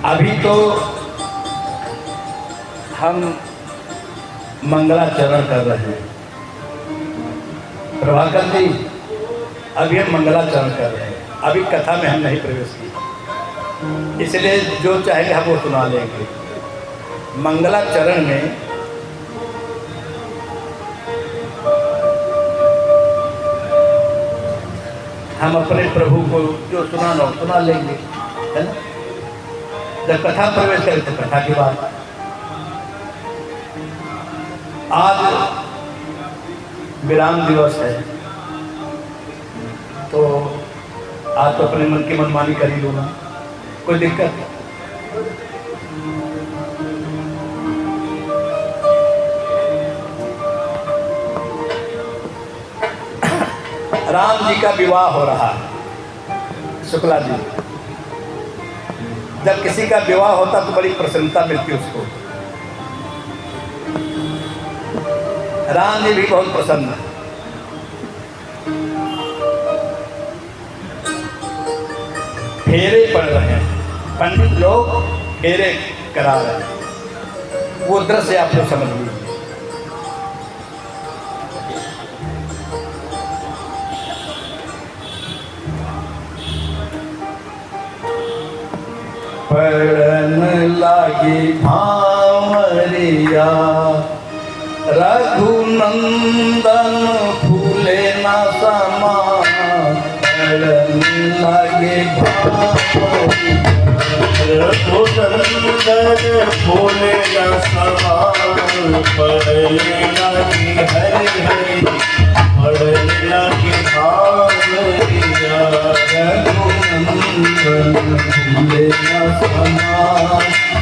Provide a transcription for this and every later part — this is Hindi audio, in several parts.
अभी तो हम मंगलाचरण कर रहे हैं प्रभाकर जी, अभी हम मंगलाचरण कर रहे हैं, अभी कथा में हम नहीं प्रवेश किए, इसलिए जो चाहेंगे हम वो सुना लेंगे। मंगलाचरण में हम अपने प्रभु को जो सुनाना सुना लेंगे, है ना। जब कथा प्रवेश करें तो कथा की बात। आज विराम दिवस है तो आज तो अपने मन की मनमानी कर ही लूँगा, कोई दिक्कत है। राम जी का विवाह हो रहा है शुक्ला जी। जब किसी का विवाह होता तो बड़ी प्रसन्नता मिलती उसको। राम जी भी बहुत प्रसन्न है। फेरे पड़ रहे हैं, पंडित लोग फेरे करा रहे हैं, वो दृश्य आप लोग समझ लीजिए। पड़न लागी भांवरिया रघुनंदन फूले ना समा पड़न लागे भांवरिया रघुनंदन फूले ना समा पड़ने लागी हरि हरि पड़ने लागी भांवरिया रघुनंदन फूले ना समा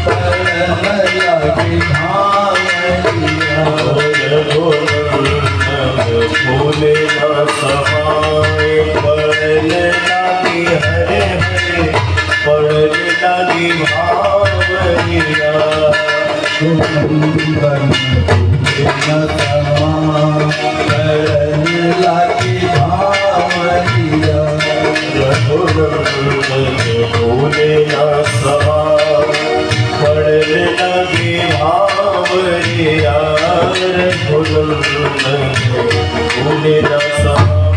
पड़न लागे भांवरिया फूले न समाए पड़ने लागी हरे हरे पड़ने लागी भावरिया रघुनंदन फूले ना समा पड़न लागे भांवरिया रघुनंदन फूले न समाए पड़ने लागी भावरिया रघुनंदन फूले न समाए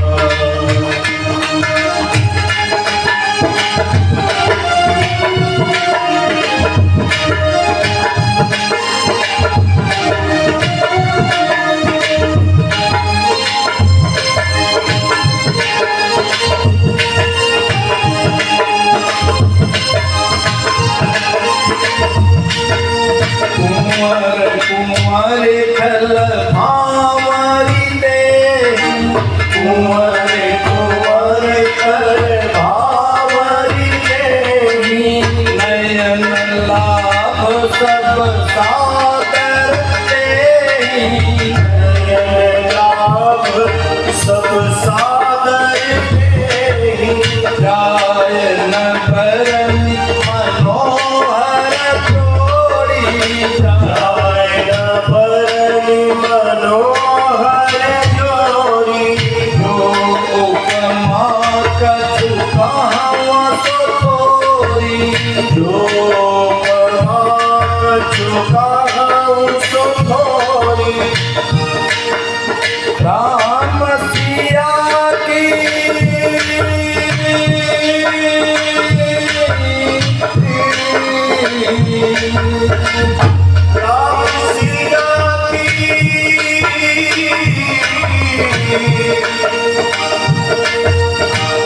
कुंवर कुंवरे खल भांवरी दे कुंवर कुंवर कर भावरी देवी नयन लाभ सब सागर दे लाभ सब सादर देहि जायन बरनि मनोहर जोड़ी रायण बरनि मनोहर जोड़ी जो उपमा कछु कहाँ तो थोड़ी जो कछु कहूँ सो थोड़ी राम सिया की राम सिया की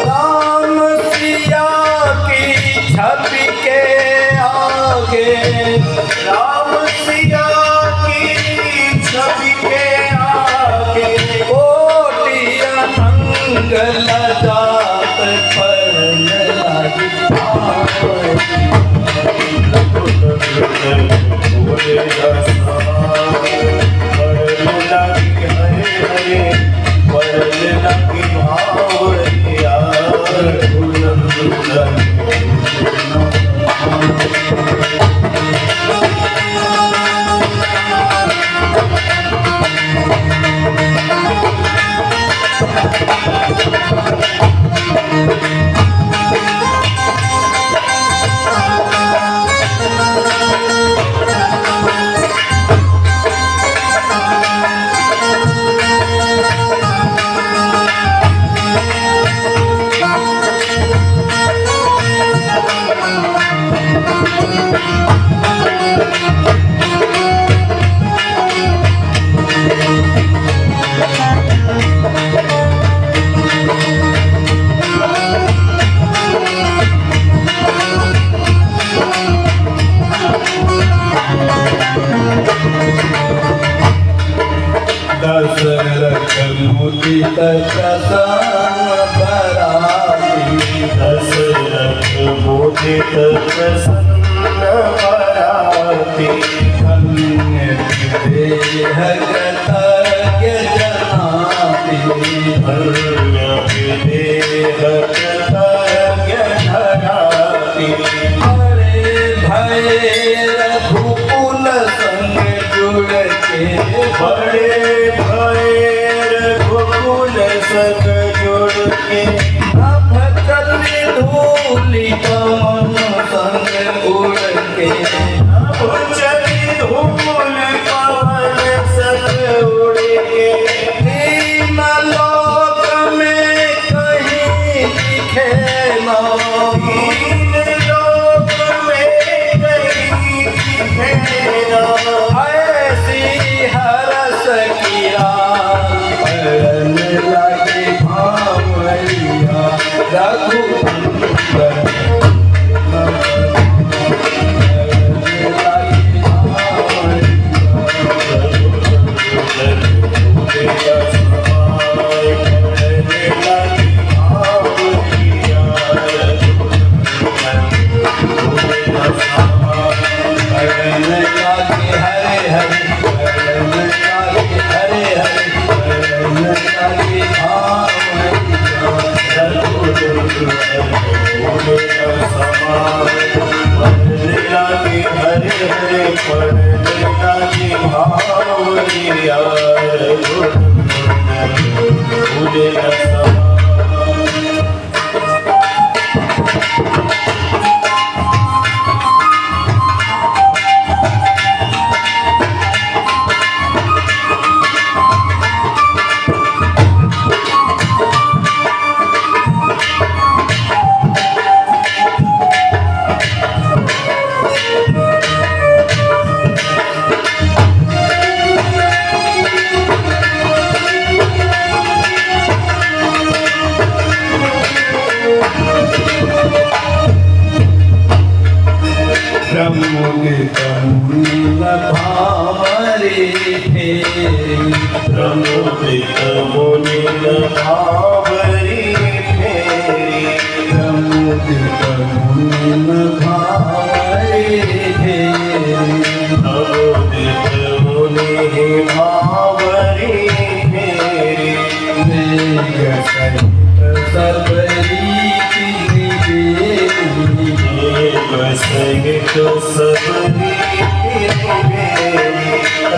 राम सिया की छवि के आगे राम सिया की छवि के आगे कोटि अनंग लजात पड़न लागी भोले पड़ने लगी हरे हरे पड़ने लगी भावरिया रघुनंदन दशरथ मुदित प्रसन्न बराती दशरथ मुदित प्रसन्न बराती धन्य देह कृतज्ञ जनाती धन्य विदेह कृतज्ञ धराती हरे भय रघुकुल संग जुड़ के बड़े भैर गोकुल संग जुड़ के नभ चली धूलि पवन संग उड़ के चली धूल पवन संग उड़ के तीन लोक में कहीं दिखे ना तीन लोक में पड़ने लगी भावरी यार उड़े न समा प्रमुदित मुनीन भावरे फेरी प्रमुदित मुनीन भावरी फेरी प्रमुदित मुनीन भावरे फेरी प्रमुदित मुनि भावरी फेरी मेघ सहित सबरी सहित सबरी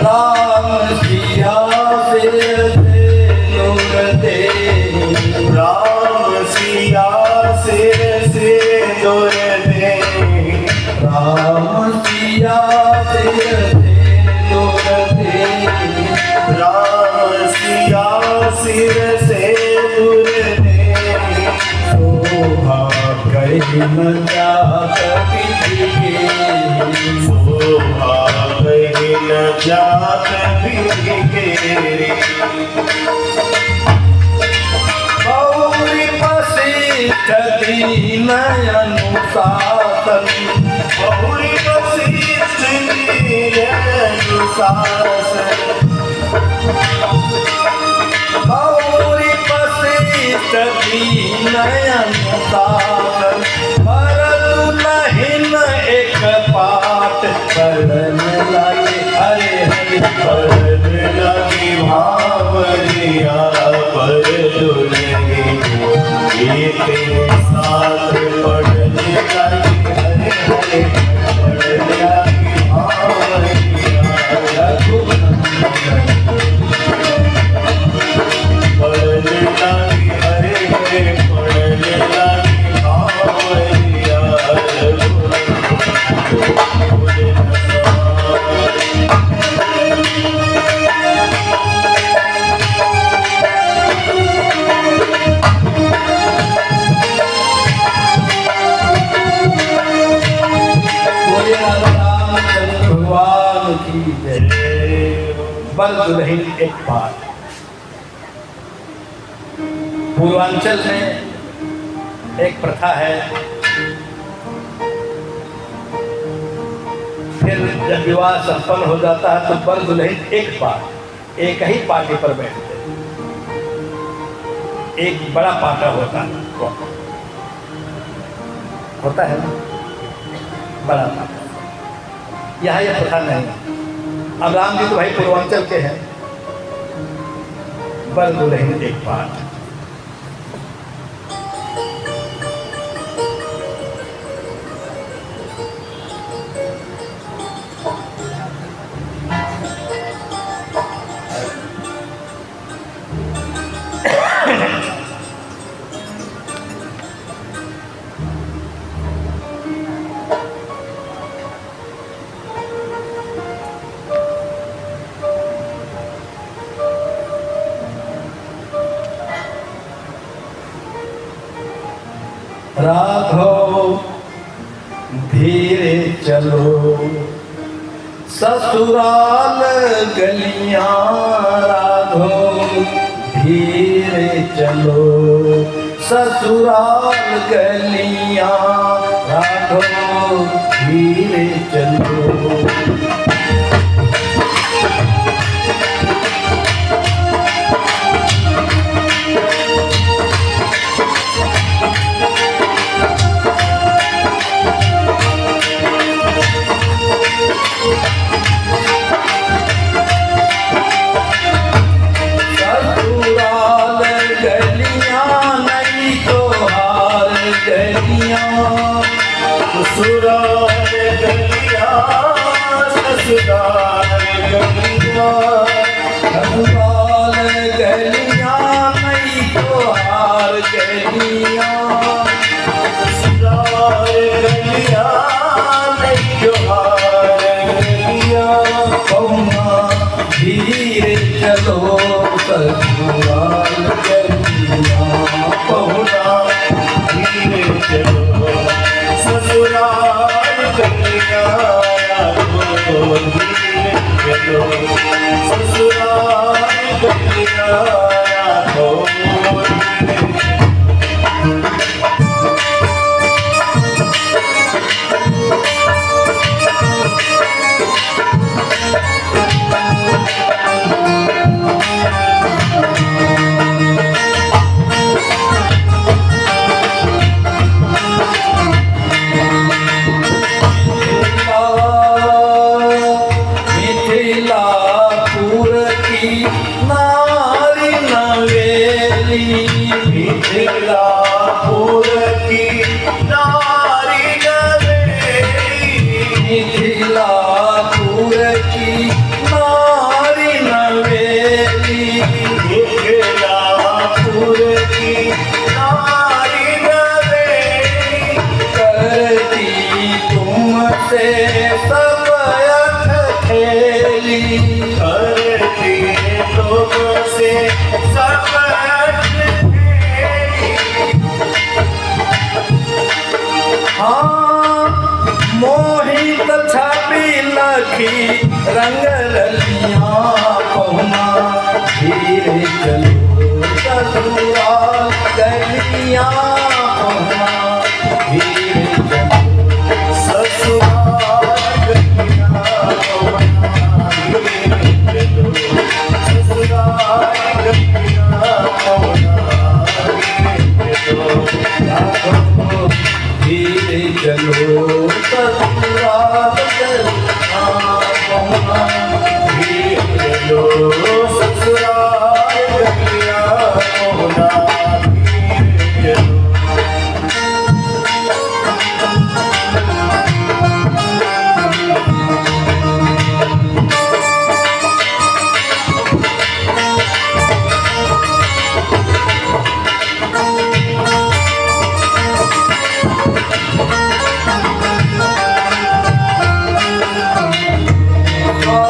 राम सिया से नूर दे राम सिया से दूर दे राम सिया से नूर दे राम सिया सिर से दूर दे शोभा कहीं न जात विधि शोभा कहीं न जात विधि के गौरी वशिष्ठ दीन अनुशासन बहुरी वशिष्ठ अनुशासन गौरी वशिष्ठ दीन अनुशासन परतु नहीं न एक पाठ पढ़ने लगे हरे हरे पढ़ने लगी भावरिया पर दुलही एक साथ पढ़ने लगी हरे हरे पढ़ने लगी भावरिया पढ़ने लगी हरे हरे पढ़ने लगी भावरिया भगवान की जय। बल दुल्हन एक बात, पूर्वांचल में एक प्रथा है, फिर जब विवाह संपन्न हो जाता है तो बर दुल्हन एक बार एक ही पार्टी पर बैठते हैं। एक बड़ा पाटा होता है ना, बड़ा पाटा। यहाँ यह प्रथा नहीं। अब राम जी तो भाई पूर्वांचल के हैं, बर दुल्हन एक बार। राघव धीरे चलो ससुराल गलियां, राघव धीरे चलो ससुराल गलियां, राघव धीरे चलो। ससुराल गलियां मिथिलापुर की नारी नवेली, मिथिलापुर की नारी नवेली, करती तुमसे सब अथ खेली, करती तुमसे सब हाँ मोहित छवि लखी रंग रलिया पहुना, धीरे चलो ससुराल गलिया पहुना, धीरे चलो ससुराल गलियां पहुना, धीरे चलो ससुराल गलियां पहुना, धीरे चलो धीरे चलो ससुराल गलिया पहुना, धीरे चलो ससुराल गलियां पहुना, धीरे चलो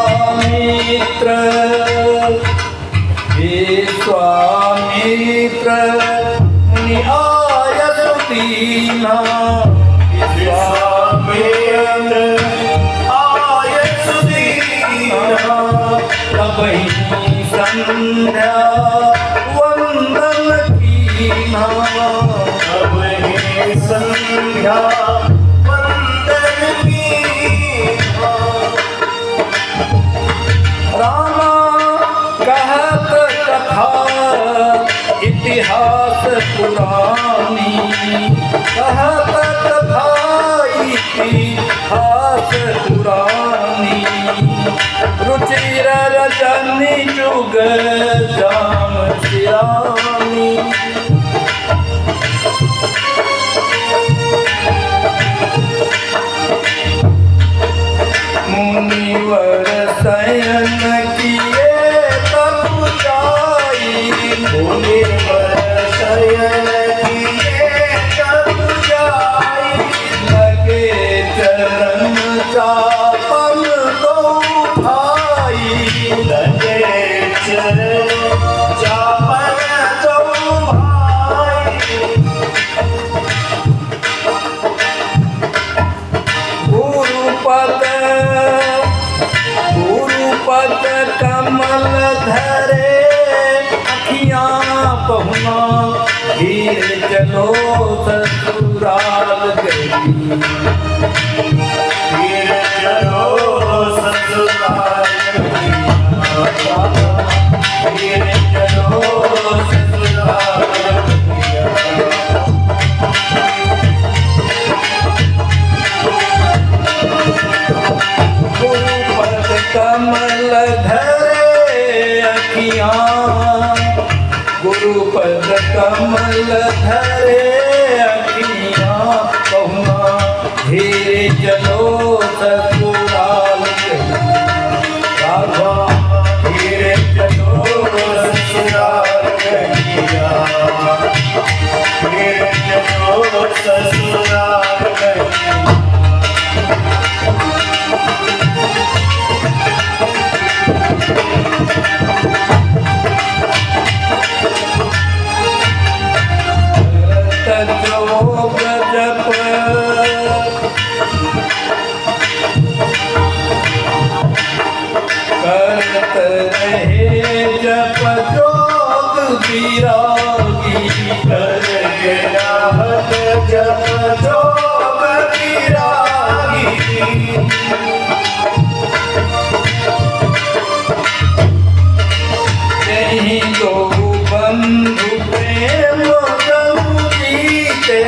स्वामित्र विश्वामित्र निआय सुदीना, विश्वामित्र आय सुदीना, कबहि संध्या वंदन कीना, अब हे संध्या वंदन कीना, रामा कहत कथा इतिहास पुरानी, कहत कथा इतिहास पुरानी, रुचिर रजनी जुग जाम सिरानी, मुनिवर शयन किए तब जाई, मुनिवर शयन किए तब जाई, लगे चरण चापन दो भाई, लगे चरण चापन दो भाई, गुरुपद कमल धरे अखियाँ पहुना, धीरे चलो ससुराल गई, धीरे चलो ससुराल गलियां, धीरे चलो ससुराल गलियां, गुरुपद कमल धरे अखियाँ, गुरुपद कमल धरे अखियाँ पहुना, धीरे चलो ससुराल गई, राघवा धीरे चलो ससुराल गलियां, धीरे चलो ससुराल गलियां, तजोग जप करत रहे जप जोग विरागी, कर गिराहत जप जोग विरागी, यही दो बंधु प्रेम गम जीते,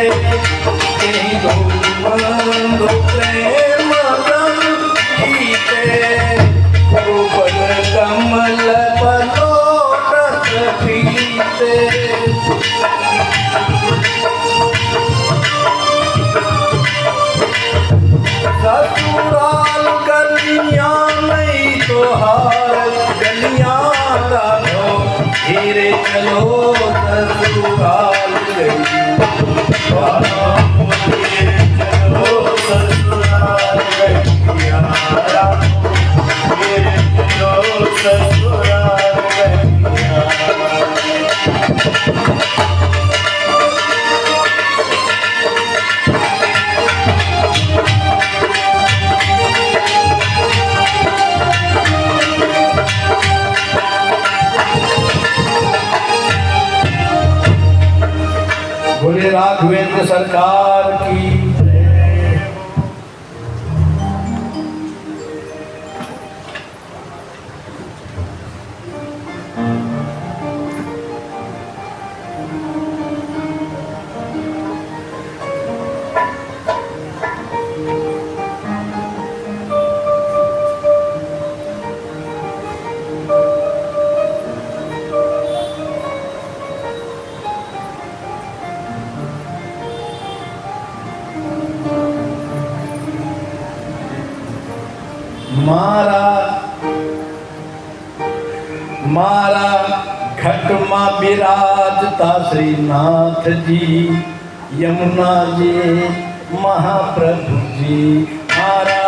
यही दो बंधु प्रेम गम जीते, गुरुपद कमल पलोटत पीते, ससुराल चलो ससुराल गई बोले राघवेंद्र सरकार की जय। मारा घट मां विराजता श्रीनाथ जी यमुना जी महाप्रभु जी। मारा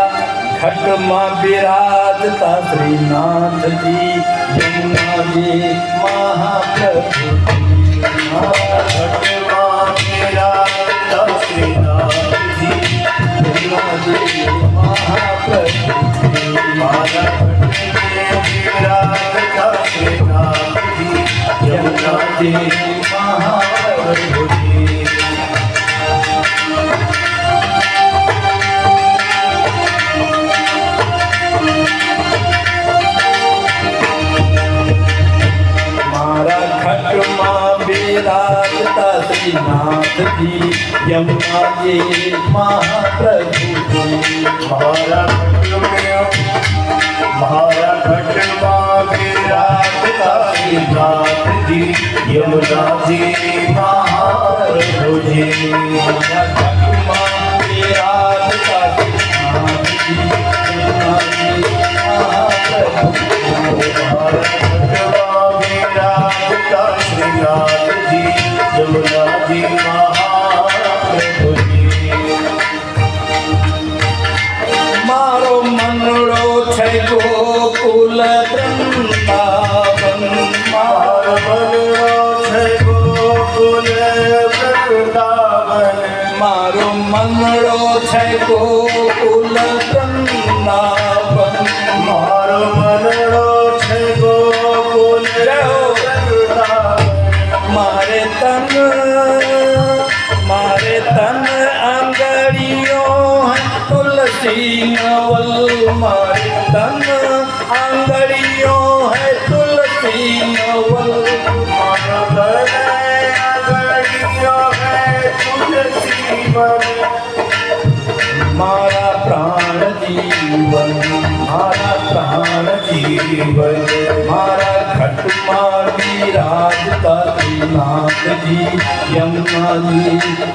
घट मां विराजता श्रीनाथ जी यमुना जी महाप्रभु जी। मारा घट मां विराजता श्रीनाथ जी यमुना जी महाप्रभु जी। मारा यमुना जी महाप्रभु जी। मारा घट मां विराजता श्रीनाथ जी यमुना जी महाप्रभु जी। मारा घट मां विराजता श्रीनाथ जी यमुना जी महाप्रभु जी। मारा घट मां विराजता श्रीनाथ जी यमुना जी महाप्रभु जी। मारा घट मां विराजता श्रीनाथ जी यमुना जी महाप्रभु जी। मारो मनड़ो छै गोकुल वृंदावन। मारो मनड़ो छै गोकुल वृंदावन। मारो मनड़ो छै गोकुल वृंदावन। मारो मनड़ो छै गोकुल वृंदावन। मारे तन अंगड़ियों तुलसी नवल। मारे तन अंगड़ियों है तुलसी नवल। मारा अंगड़ियों है तुलसी नवल। मारा प्राण जीवन मारा प्राण जीवन। मारा घट मां विराजता श्रीनाथ जी यमुना जी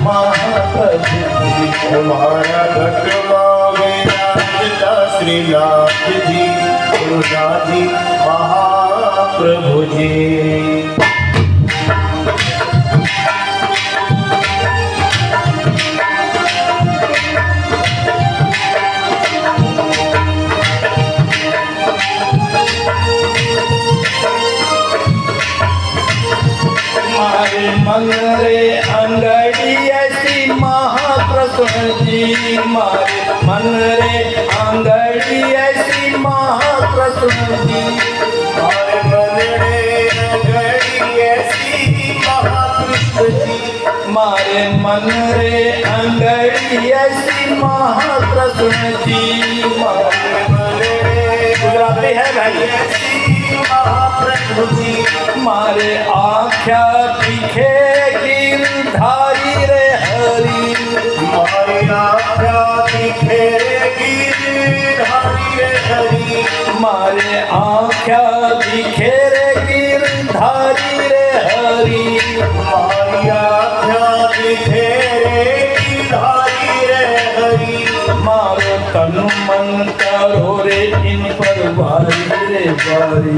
महाप्रभु जी। मारा घट मां विराजता श्रीनाथ जी यमुना जी महाप्रभु जी। मारे मन रे अंगड़ी ऐसी महाकृष्ण जी। मारे मन रे अंगड़ी ऐसी महाकृष्ण जी। मारे मन रे अंगड़ी ऐसी महाकृष्ण जी। मारे मन रे अंगड़ी ऐसी महाकृष्ण जी। मारे मन रे गुजराती है भाई महाप्रभु जी। मारे आख्या दिखे गिरधारी रे हरि। मारे आख्या दिखे गिरधारी रे हरि। मारे आख्या दिखे रे गिरधारी रे हरि। मारी आख्या दिखे रे गिरधारी रे हरि। मारो तनु मन करो रे इन पर भारी रे भारी,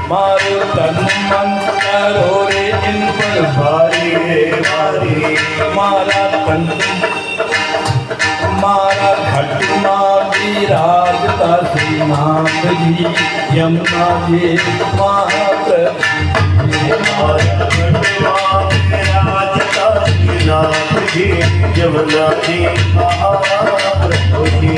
मारो तन मन करो रे इन पर भारी रे भारी, मारा तन मारा घटना विराजता श्रीनाथ जी यमुना जी महाप्रभु। राजता श्रीनाथ जी यमुना जी महाप्रभु जी।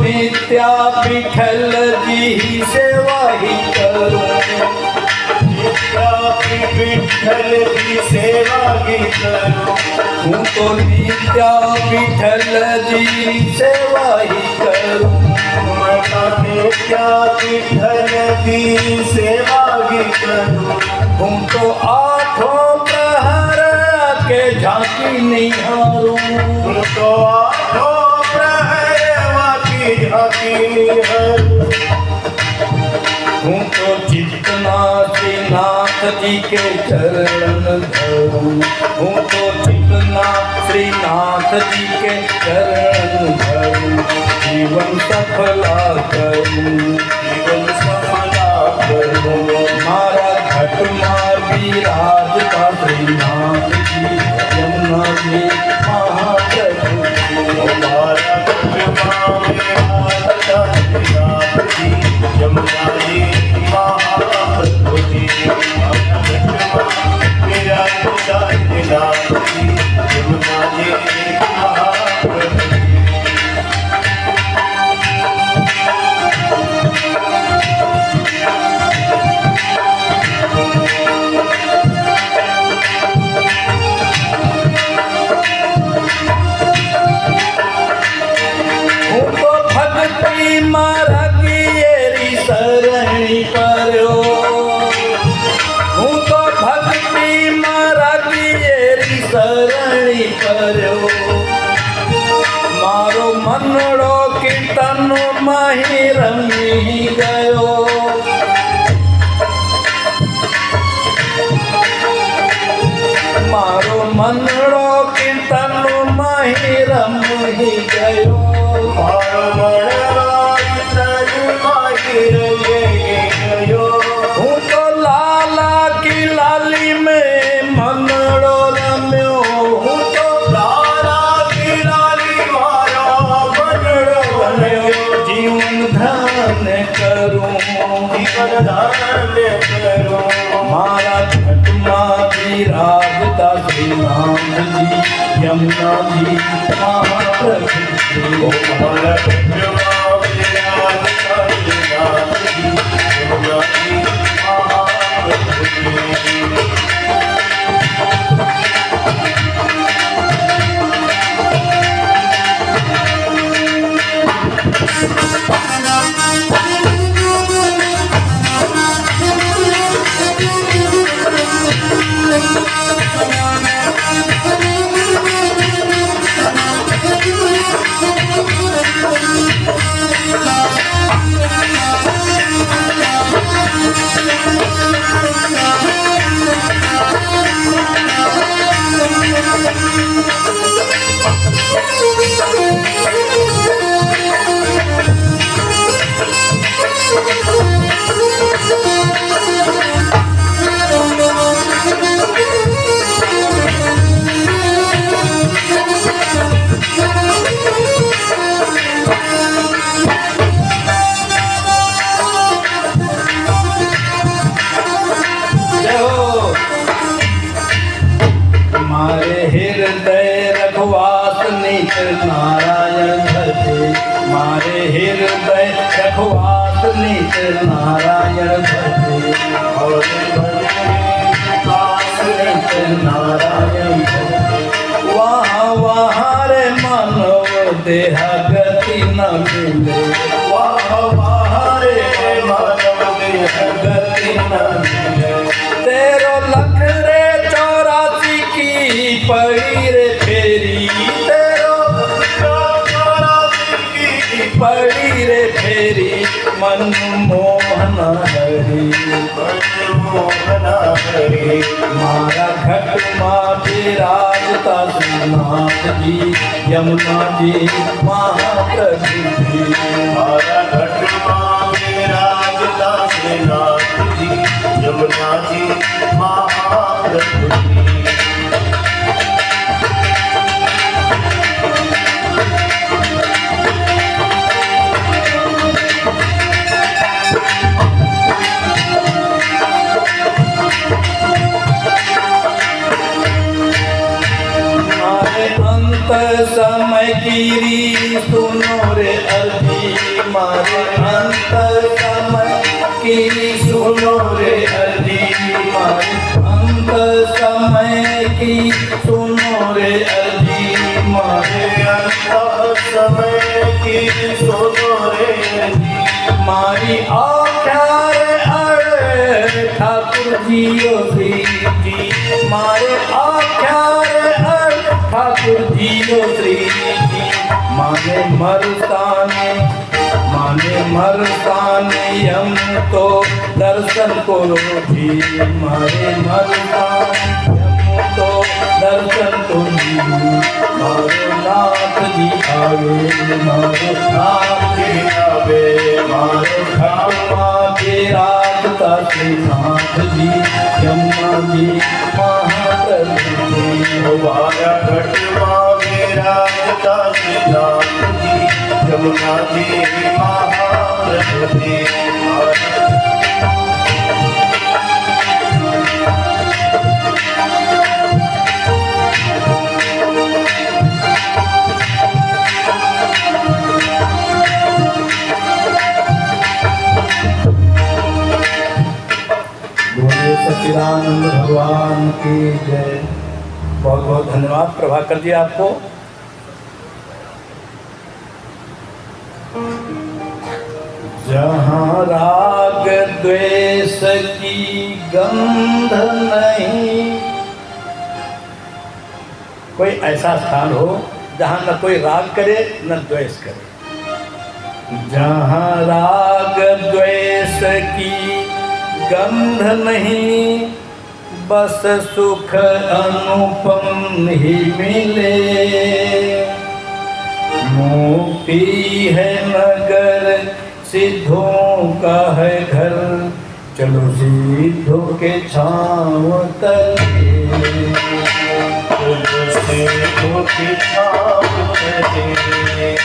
नित्या विठल जी सेवा ही करूं, नित्या विठल जी सेवा ही करूं, हूँ तो नित्या विठल जी सेवा ही करूं, मैं नित्या विठल जी सेवा ही करूं, हूँ तो आठों प्रहर के झांकी निहारूं, हूँ तो आठों हूँ तो चित्तनाथ नाथ जी के चरण धरूं, हूँ तो चित्तनाथ श्रीनाथ जी के चरण धरूं, जीवन सफला करूं, जीवन सफला करूं, मारा घट मार विराजता श्रीनाथ जी यमुना जी महाप्रभु जी। मारा घट मार यमुना जी महाप्रभु जी, मेरा विराजता जी यमुना जी महाप्रभु जी। मारा की शरणी करो, हूँ तो भक्ति मारा की शरणी करो, मारो मनड़ो कीर्तन माही रमी गयो, मारो मनड़ो कीर्तन माही रमी गयो, मारो हूँ तो लाला की लाली में मनड़ो रम्यो, हूँ तो लाला की लाली मारा मनड़ो रम्यो, जीवन धान करूं, जीवन धान करूं, मारा घटना विराजता श्रीनाथ जी यमुना जी महाप्रभु जी। मारा घटना विराजता श्रीनाथ जी यमुना जी महाप्रभु जी। नारायण वहाँ वहाँ रे मानव देह गति न मिले, वाह रे मानव देह गति न मिले। तेरो लख रे 84 की पड़ी रे फेरी, तेरो पड़ी रे फेरी मनमोहन हरि, मनमोहन हरि। मारा घट माँ विराजता श्रीनाथ जी, यमुना जी महाप्रभु जी। मारा घट माँ विराजता श्रीनाथ जी, यमुना जी महाप्रभु जी। समय कीरी सुनो रे अर्जी, मारे अंत समय की सुनो रे अर्जी, मारे अंत समय की सुनो रे अर्जी, मारे अंत समय की सुनो रे अर्जी। मारी आख्या रे अरे ठाकुर जियो श्री जी, मारे आख्या रे ठाकुर जियो श्री जी। माने मरताने हम तो दर्शन करो जी, मारे मरताने हम तो दर्शन को जी। मारो नाथ जी आवे, मारो नाथ जी आवे, मारो घामा विराजता श्रीनाथ जी, यमुना जी महाप्रभु जी। हमारा घट माँ विराजता श्रीनाथ जी, यमुना जी महाप्रभु जी। सच्चिदानंद भगवान की जय। बहुत बहुत धन्यवाद प्रभाकर जी आपको। जहाँ राग द्वेष की गंध नहीं, कोई ऐसा स्थान हो जहाँ न कोई राग करे न द्वेष करे। जहाँ राग द्वेष की गंध नहीं, बस सुख अनुपम ही मिले। मुक्ति है नगर, सिद्धों का है घर, चलो सिद्धों के छाँव तले। सिद्धों के छाँव तले।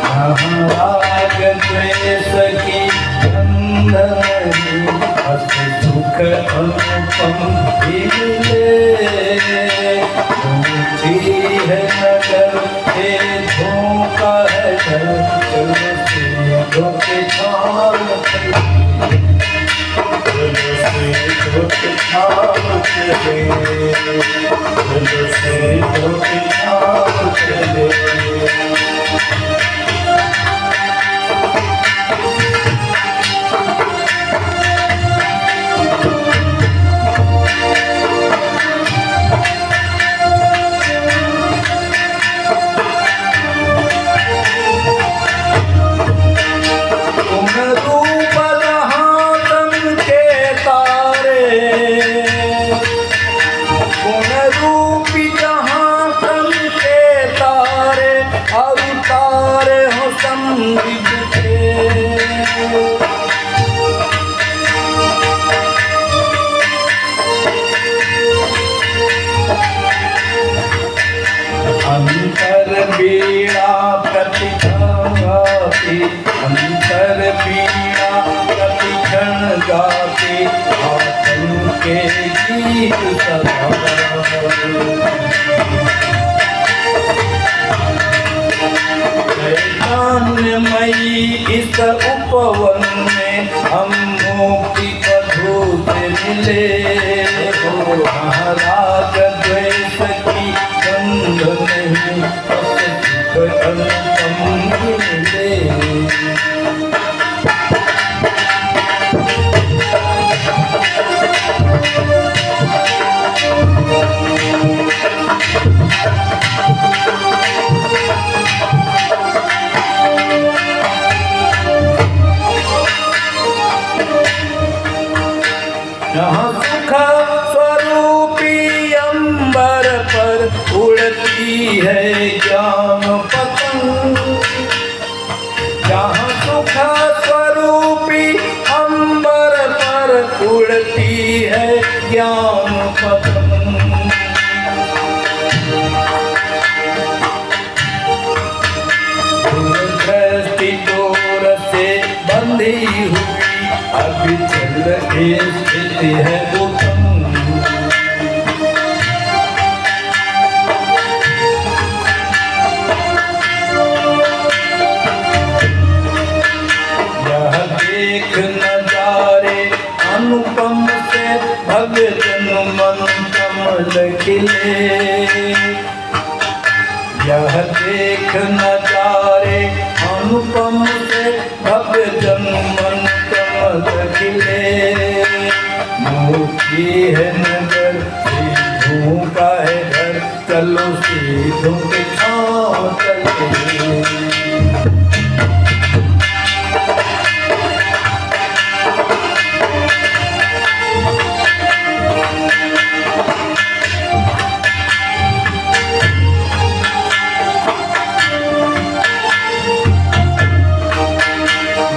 जहाँ राग द्वेष की गंध नहीं, बस सुख अनुपम ही मिले। मुक्ति है नगर, सिद्धों का है घर, चलो सिद्धों के छाँव तले। सिद्धों के छाँव तले, सिद्धों के छाँव तले। अंतर बीड़ा प्रतिक्षण गाती, अंतर बीड़ा प्रतिक्षण गाती, आत्म के गीत सदा। चैतन्यमयी इस उपवन में हम मुक्ति पद बधू से मिले हो महाराज द्वेष की गंध नहीं बस सुख अनुपम मिले। जहाँ सुख स्वरूपी अंबर पर उड़ती है ज्ञान पतंग, जहाँ सुख स्वरूपी अंबर पर उड़ती है ज्ञान पतंग। दृष्टि डोर से बंधी हुई अभी चल रही स्थिति है उत्तम। यह देख नजारे अनुपम से भगजन मन कमल खिले। यह देख नजारे अनुपम से भगजन मन कमल खिले। मोती है नगर सीधों का है घर, चलो सीधों के छाँव चले।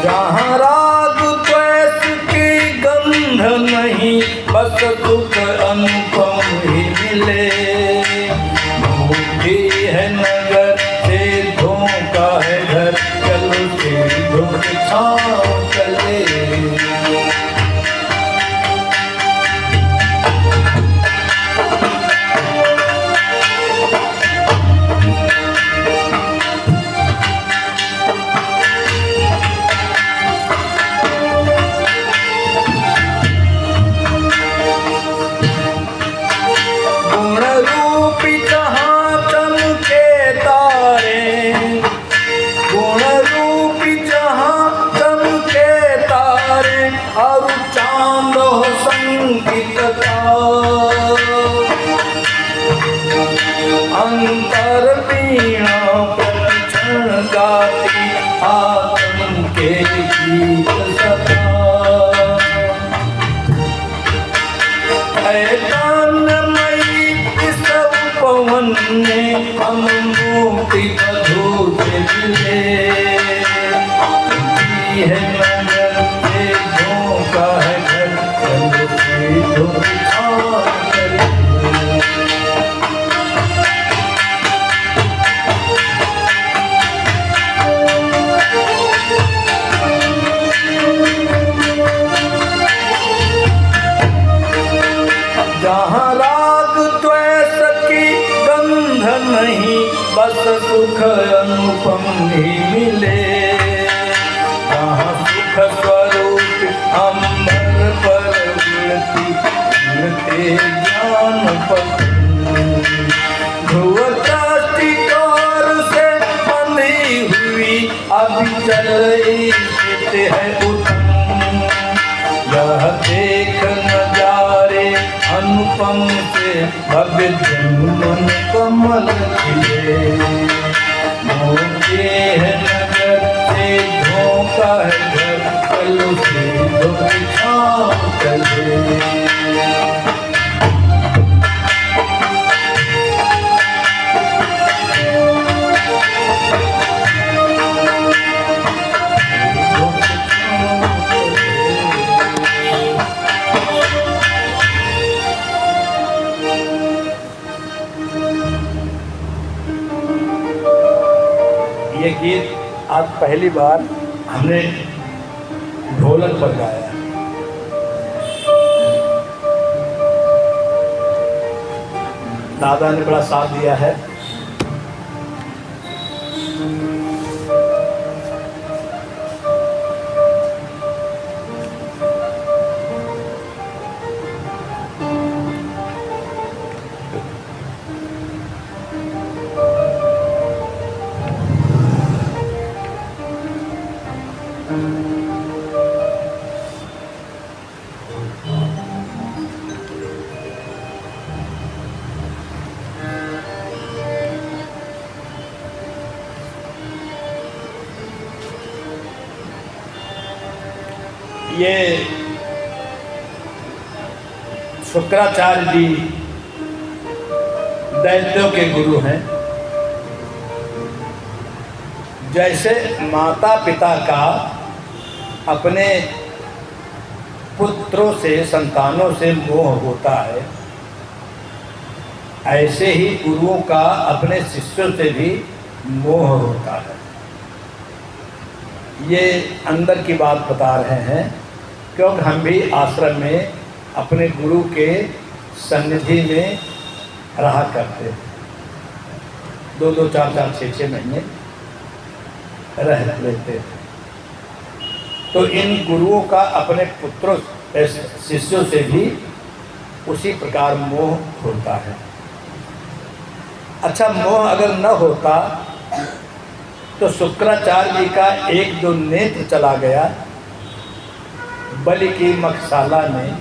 जहाँ राग द्वेष की गंध नहीं बस सुख अनुपम ही मिले। मोती है नगर सीधों का है घर, चलो सीधों के छाँव चले। और चांद हो संगीत का अंतर वीणा प्रतिक्षण गाती आत्म के गीत सदा। ऐतानमयी इस उपवन ने हम मुक्ति बधू से मिले। है नगर से का है घर, चलो सीधों की छाँव चले। जहाँ राग द्वेष की गंध नहीं बस सुख अनुपम ही मिले। जहाँ सुख स्वरूप अंबर पर उड़ते ज्ञान पतंग। ध्रुव दृष्टिकोण से बंधी हुई अभी चल रही स्थिति है उत्तम। यह देख नजारे अनुपम से भव्य मन कमल खिले। मोती है नगर से धोखा है घर, चलो सीधों की छाँव चले। ये गीत आज पहली बार हमने ढोलक पर गाया। दादा ने बड़ा साथ दिया है। ये शुक्राचार्य जी दैत्यों के गुरु हैं। जैसे माता पिता का अपने पुत्रों से, संतानों से मोह होता है, ऐसे ही गुरुओं का अपने शिष्यों से भी मोह होता है। ये अंदर की बात बता रहे हैं, क्योंकि हम भी आश्रम में अपने गुरु के सन्निधि में रहा करते हैं। 2-2, 4-4, 6-6 महीने रह लेते हैं। तो इन गुरुओं का अपने पुत्रों, शिष्यों से भी उसी प्रकार मोह होता है। अच्छा, मोह अगर न होता तो शुक्राचार्य जी का 1-2 नेत्र चला गया बलि की मखशाला में,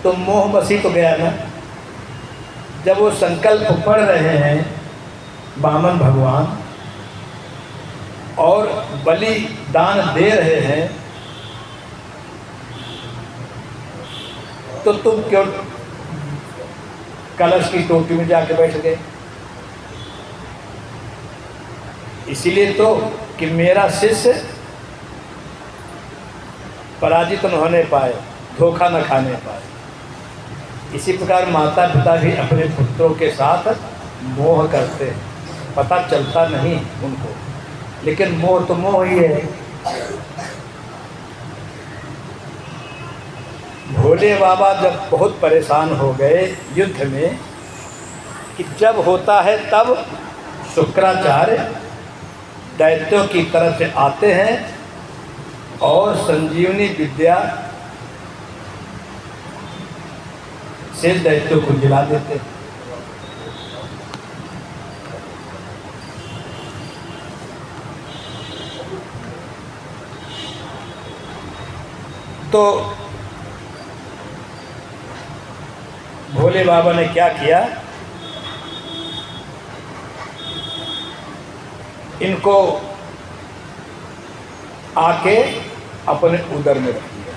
तो मोह बसी तो गया ना। जब वो संकल्प पढ़ रहे हैं वामन भगवान और बलिदान दे रहे हैं, तो तुम क्यों कलश की टोटी में जाके बैठ गए? इसीलिए तो कि मेरा शिष्य पराजित न होने पाए, धोखा न खाने पाए। इसी प्रकार माता पिता भी अपने पुत्रों के साथ मोह करते हैं, पता चलता नहीं उनको, लेकिन मोह तो मोह ही है। भोले बाबा जब बहुत परेशान हो गए युद्ध में, कि जब होता है तब शुक्राचार्य दैत्यों की तरफ से आते हैं और संजीवनी विद्या से दैत्यों को जिला देते हैं। तो भोले बाबा ने क्या किया, इनको आके अपने उदर में रख लिया।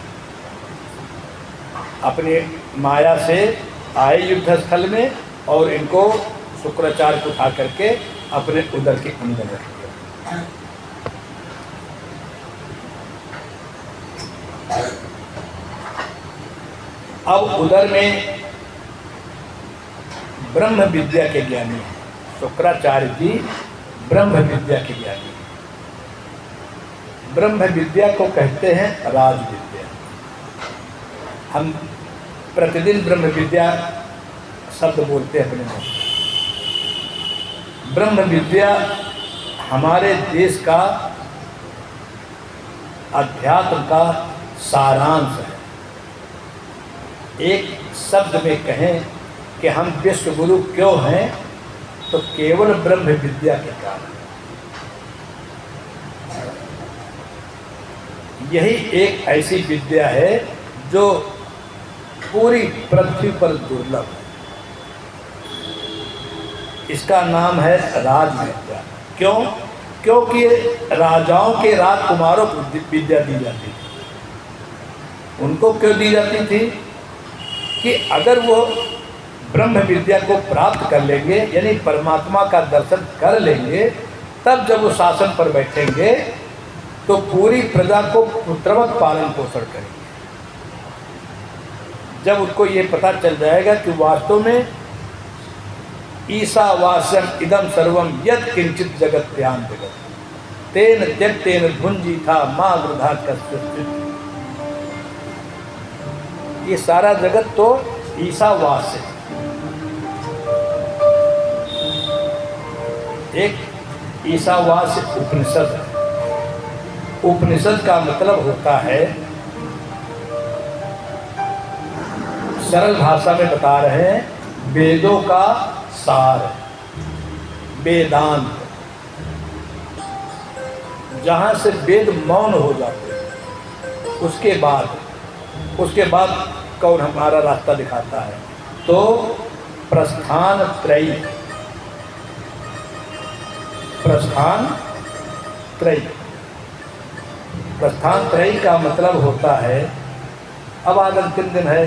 अपनी माया से आए युद्ध स्थल में और इनको शुक्राचार्य को उठा करके अपने उदर के अंदर रख लिया। अब उदर में ब्रह्म विद्या के ज्ञानी हैं। शुक्राचार्य जी ब्रह्म विद्या के ज्ञानी। ब्रह्म विद्या को कहते हैं राज विद्या। हम प्रतिदिन ब्रह्म विद्या शब्द बोलते हैं अपने मुंह। ब्रह्म विद्या हमारे देश का अध्यात्म का सारांश है। एक शब्द में कहें कि हम विश्व गुरु क्यों हैं, तो केवल ब्रह्म विद्या के कारण। यही एक ऐसी विद्या है जो पूरी पृथ्वी पर दुर्लभ है। इसका नाम है राज विद्या। क्यों? क्योंकि राजाओं के राजकुमारों को विद्या दी जाती थी। उनको क्यों दी जाती थी? कि अगर वो ब्रह्म विद्या को प्राप्त कर लेंगे, यानी परमात्मा का दर्शन कर लेंगे, तब जब वो शासन पर बैठेंगे तो पूरी प्रजा को पुत्रवत पालन पोषण करेंगे। जब उनको ये पता चल जाएगा कि वास्तव में ईशावास्यम इदम सर्वम यत् किंचित जगत्याम जगत तेन त्यक्तेन भुंजी था माँ वृद्धा कस्य। ये सारा जगत तो ईशावास्य है। एक ईशावास्य उपनिषद है। उपनिषद का मतलब होता है, सरल भाषा में बता रहे हैं, वेदों का सार, वेदांत। जहाँ से वेद मौन हो जाते हैं, उसके बाद कौन हमारा रास्ता दिखाता है? तो प्रस्थान त्रयी। प्रस्थान त्रयी प्रस्थान त्रयी का मतलब होता है, अब आज अंतिम दिन है,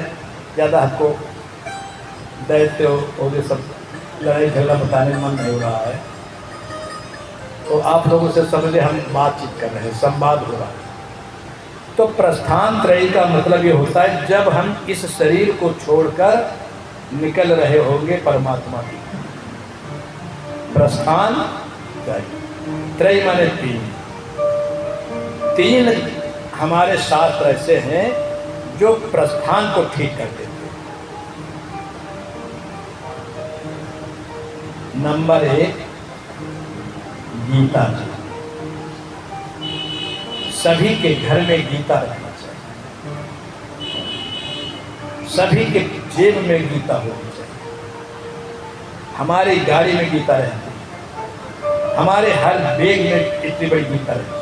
ज़्यादा हमको दैत्य और ये सब लड़ाई झगड़ा बताने में मन नहीं हो रहा है, तो आप लोगों से समझे हम बातचीत कर रहे हैं, संवाद हो रहा है। तो प्रस्थान त्रयी का मतलब ये होता है जब हम इस शरीर को छोड़कर निकल रहे होंगे परमात्मा की। प्रस्थान त्रयी माने तीन हमारे शास्त्र ऐसे हैं जो प्रस्थान को ठीक कर देते हैं। नंबर 1 गीता जी, सभी के घर में गीता रखना चाहिए, सभी के जेब में गीता होनी चाहिए, हमारी गाड़ी में गीता रहती है, हमारे हर बैग में इतनी बड़ी गीता रहती है।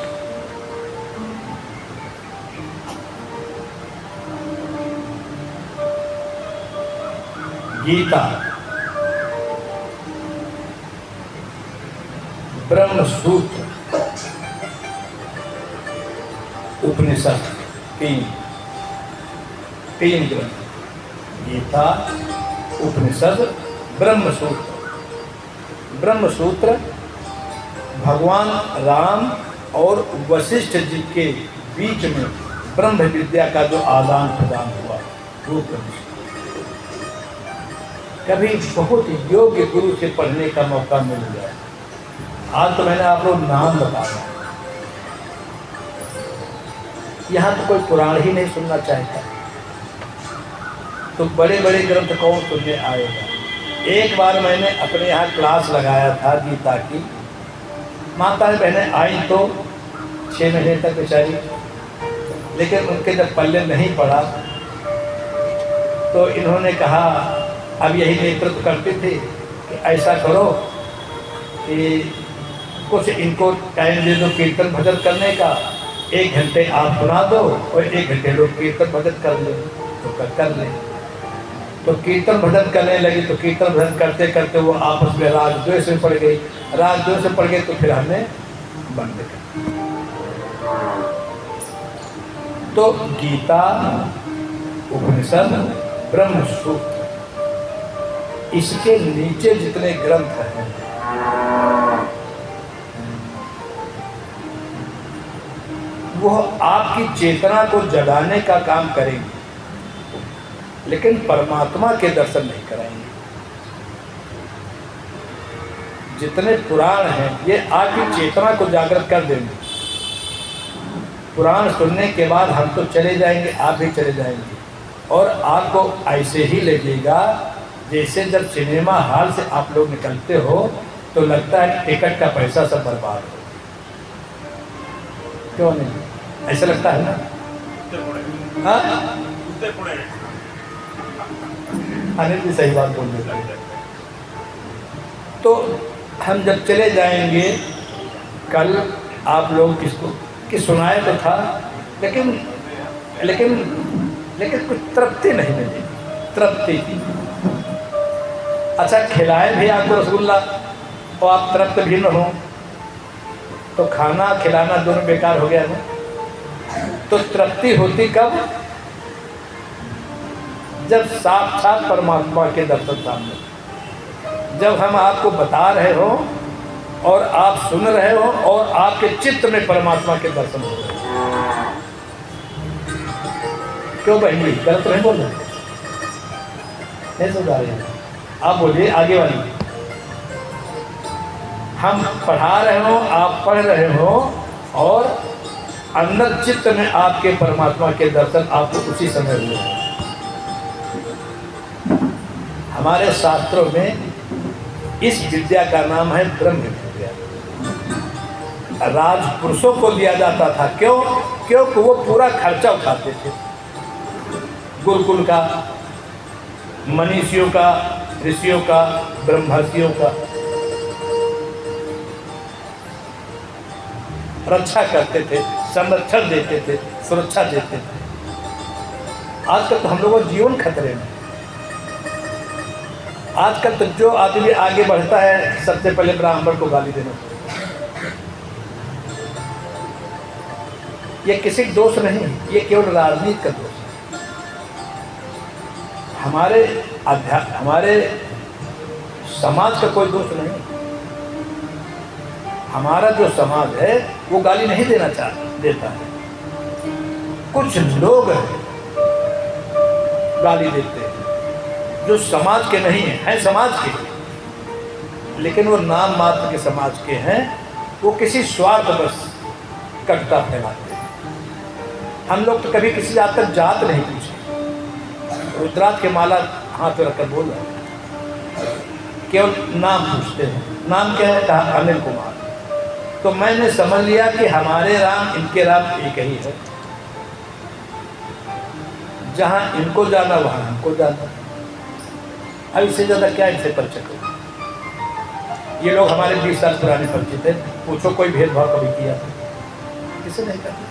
गीता ब्रह्म सूत्र उपनिषद तीन ग्रंथ, गीता उपनिषद ब्रह्म सूत्र। ब्रह्म सूत्र भगवान राम और वशिष्ठ जी के बीच में ब्रह्म विद्या का जो आदान प्रदान हुआ वो ब्रह्म सूत्र। कभी बहुत योग्य गुरु से पढ़ने का मौका मिल गया। आज तो मैंने आप लोग नाम बताया, यहाँ तो कोई पुराण ही नहीं सुनना चाहता, तो बड़े बड़े ग्रंथ कौन सुनने आएगा। एक बार मैंने अपने यहाँ क्लास लगाया था गीता की, माताएं बहनें आई तो 6 महीने तक बेचारी, लेकिन उनके जब पल्ले नहीं पड़ा तो इन्होंने कहा, अब यही नेतृत्व करते थे कि ऐसा करो कि कुछ इनको टाइम दे दो कीर्तन भजन करने का, 1 घंटे आप सुना दो और 1 घंटे लोग कीर्तन भजन कर ले, तो कर ले। तो कीर्तन भजन करने लगी, तो कीर्तन भजन करते करते वो आपस में राग द्वेष में पड़ गई, राग द्वेष में पड़ गई, तो फिर हमने बंद कर। तो गीता उपनिषद ब्रह्म सूत्र, इसके नीचे जितने ग्रंथ हैं वो आपकी चेतना को जगाने का काम करेंगे, लेकिन परमात्मा के दर्शन नहीं कराएंगे। जितने पुराण हैं ये आपकी चेतना को जागृत कर देंगे। पुराण सुनने के बाद हम तो चले जाएंगे, आप भी चले जाएंगे, और आपको ऐसे ही लगेगा जैसे जब सिनेमा हॉल से आप लोग निकलते हो तो लगता है टिकट का पैसा सब बर्बाद हो। क्यों नहीं, ऐसा लगता है ना? हाँ, अनिल भी सही बात बोल देता है। तो हम जब चले जाएंगे, कल आप लोग किसको कि सुनाए तो था, लेकिन कुछ तृप्ति नहीं मिली, तृप्ति। अच्छा, खिलाए भी आपको रसगुल्ला और आप तृप्त भी न हो, तो खाना खिलाना दोनों बेकार हो गया ना। तो तृप्ति होती कब? जब साक्षात परमात्मा के दर्शन सामने, जब हम आपको बता रहे हो और आप सुन रहे हो और आपके चित्त में परमात्मा के दर्शन हो रहे हैं। क्यों बहन जी, गलत नहीं बोल रहे? नहीं समझा रहे हैं? आप बोलिए आगे वाली। हम पढ़ा रहे हो, आप पढ़ रहे हो, और अंदर चित्त में आपके परमात्मा के दर्शन आपको उसी समय हुए। हमारे शास्त्रों में इस विद्या का नाम है ब्रह्म विद्या। राजपुरुषों को दिया जाता था, क्यों? क्योंकि वो पूरा खर्चा उठाते थे, गुरुकुल का, मनीषियों का, ऋषियों का, ब्रह्मर्षियों का। रक्षा करते थे, संरक्षण देते थे, सुरक्षा देते थे। आजकल तो हम लोगों का जीवन खतरे में। आजकल तो जो आदमी आगे बढ़ता है सबसे पहले ब्राह्मण को गाली देना पड़ता है। ये किसी का दोष नहीं, ये केवल राजनीति का दोष है। हमारे समाज का कोई दोष नहीं। हमारा जो समाज है वो गाली नहीं देता है। कुछ लोग गाली देते हैं जो समाज के नहीं हैं समाज के, लेकिन वो नाम मात्र के समाज के हैं। वो किसी स्वार्थ बस कटुता फैलाते हैं। हम लोग तो कभी किसी आज तक जात नहीं पूछे। रुद्राक्ष के माला हाथ में रखकर बोल रहे हैं, केवल नाम पूछते हैं। नाम क्या है? कहा अनिल कुमार। तो मैंने समझ लिया कि हमारे राम इनके राम एक ही है। जहाँ इनको जाना वहाँ हमको जाना। अब इससे ज़्यादा क्या इनसे परिचय हो? ये लोग हमारे 20 साल पुराने परिचित हैं। पूछो कोई भेदभाव कभी किया था? किसे नहीं करते।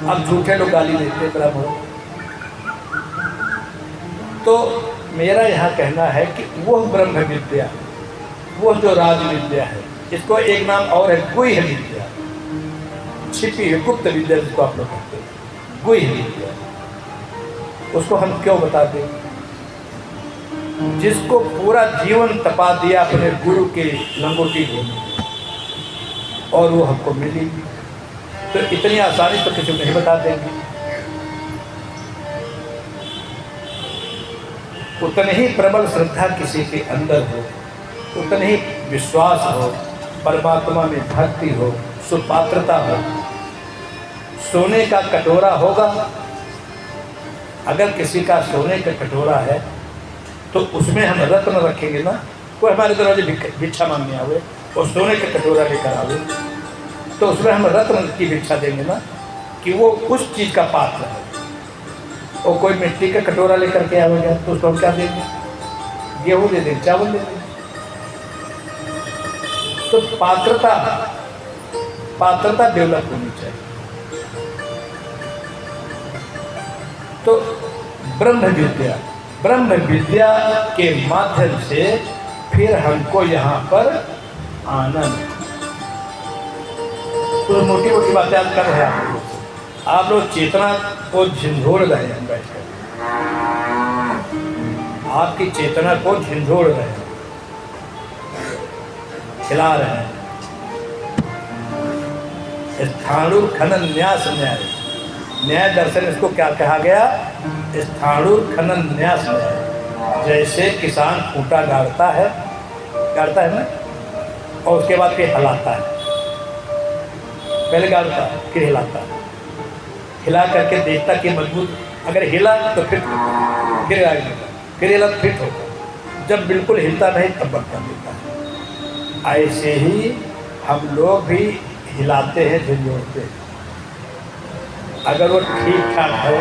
अब झूठे लोग गाली देते ब्राह्मणों। तो मेरा यहाँ कहना है कि वह ब्रह्म विद्या, वह जो राज विद्या है, इसको एक नाम और है गुह्य विद्या, छिपी है गुप्त विद्या जिसको आप लोग कहते हैं गुह्य विद्या। उसको हम क्यों बताते? जिसको पूरा जीवन तपा दिया अपने गुरु के लंगोटी में, और वो हमको मिली, तो इतनी आसानी तो किसी को नहीं बता देंगे। उतनी ही प्रबल श्रद्धा किसी के अंदर हो, उतनी ही विश्वास हो, परमात्मा में भक्ति हो, सुपात्रता हो। सोने का कटोरा होगा, अगर किसी का सोने का कटोरा है तो उसमें हम रत्न रखेंगे ना। कोई हमारे दरवाजे भिक्षा मांगने आवे और सोने का कटोरा लेकर आवे, तो उसमें हम रत्न की भिक्षा देंगे ना, कि वो उस चीज़ का पात्र है। और कोई मिट्टी का कटोरा लेकर के आवेगा तो उसको हम क्या देंगे? गेहूँ दे देंगे, चावल दे देंगे। तो पात्रता डेवलप होनी चाहिए। तो ब्रह्म विद्या के माध्यम से फिर हमको यहाँ पर आनंद। तो मोटी मोटी बातें आज कर रहे हैं आप लोग चेतना को झिंझोड़ रहे हैं बैठकर। आपकी चेतना को झिंझोड़ रहे हैं, खिला रहे हैं। स्थाणु खनन न्यास न्याय दर्शन, इसको क्या कहा गया? स्थाणु खनन न्यास न्याय। जैसे किसान खूंटा गाड़ता है ना, और उसके बाद फिर हिलाता है। पहले गाड़ता है फिर हिलाता है, हिला करके देखता कि मजबूत, अगर हिला तो फिर आगे, फिर हिला तो फिट होगा। जब बिल्कुल हिलता नहीं तब बंद कर देता है। ऐसे ही हम लोग भी हिलाते हैं, झंझोड़ते हैं। अगर वो ठीक ठाक है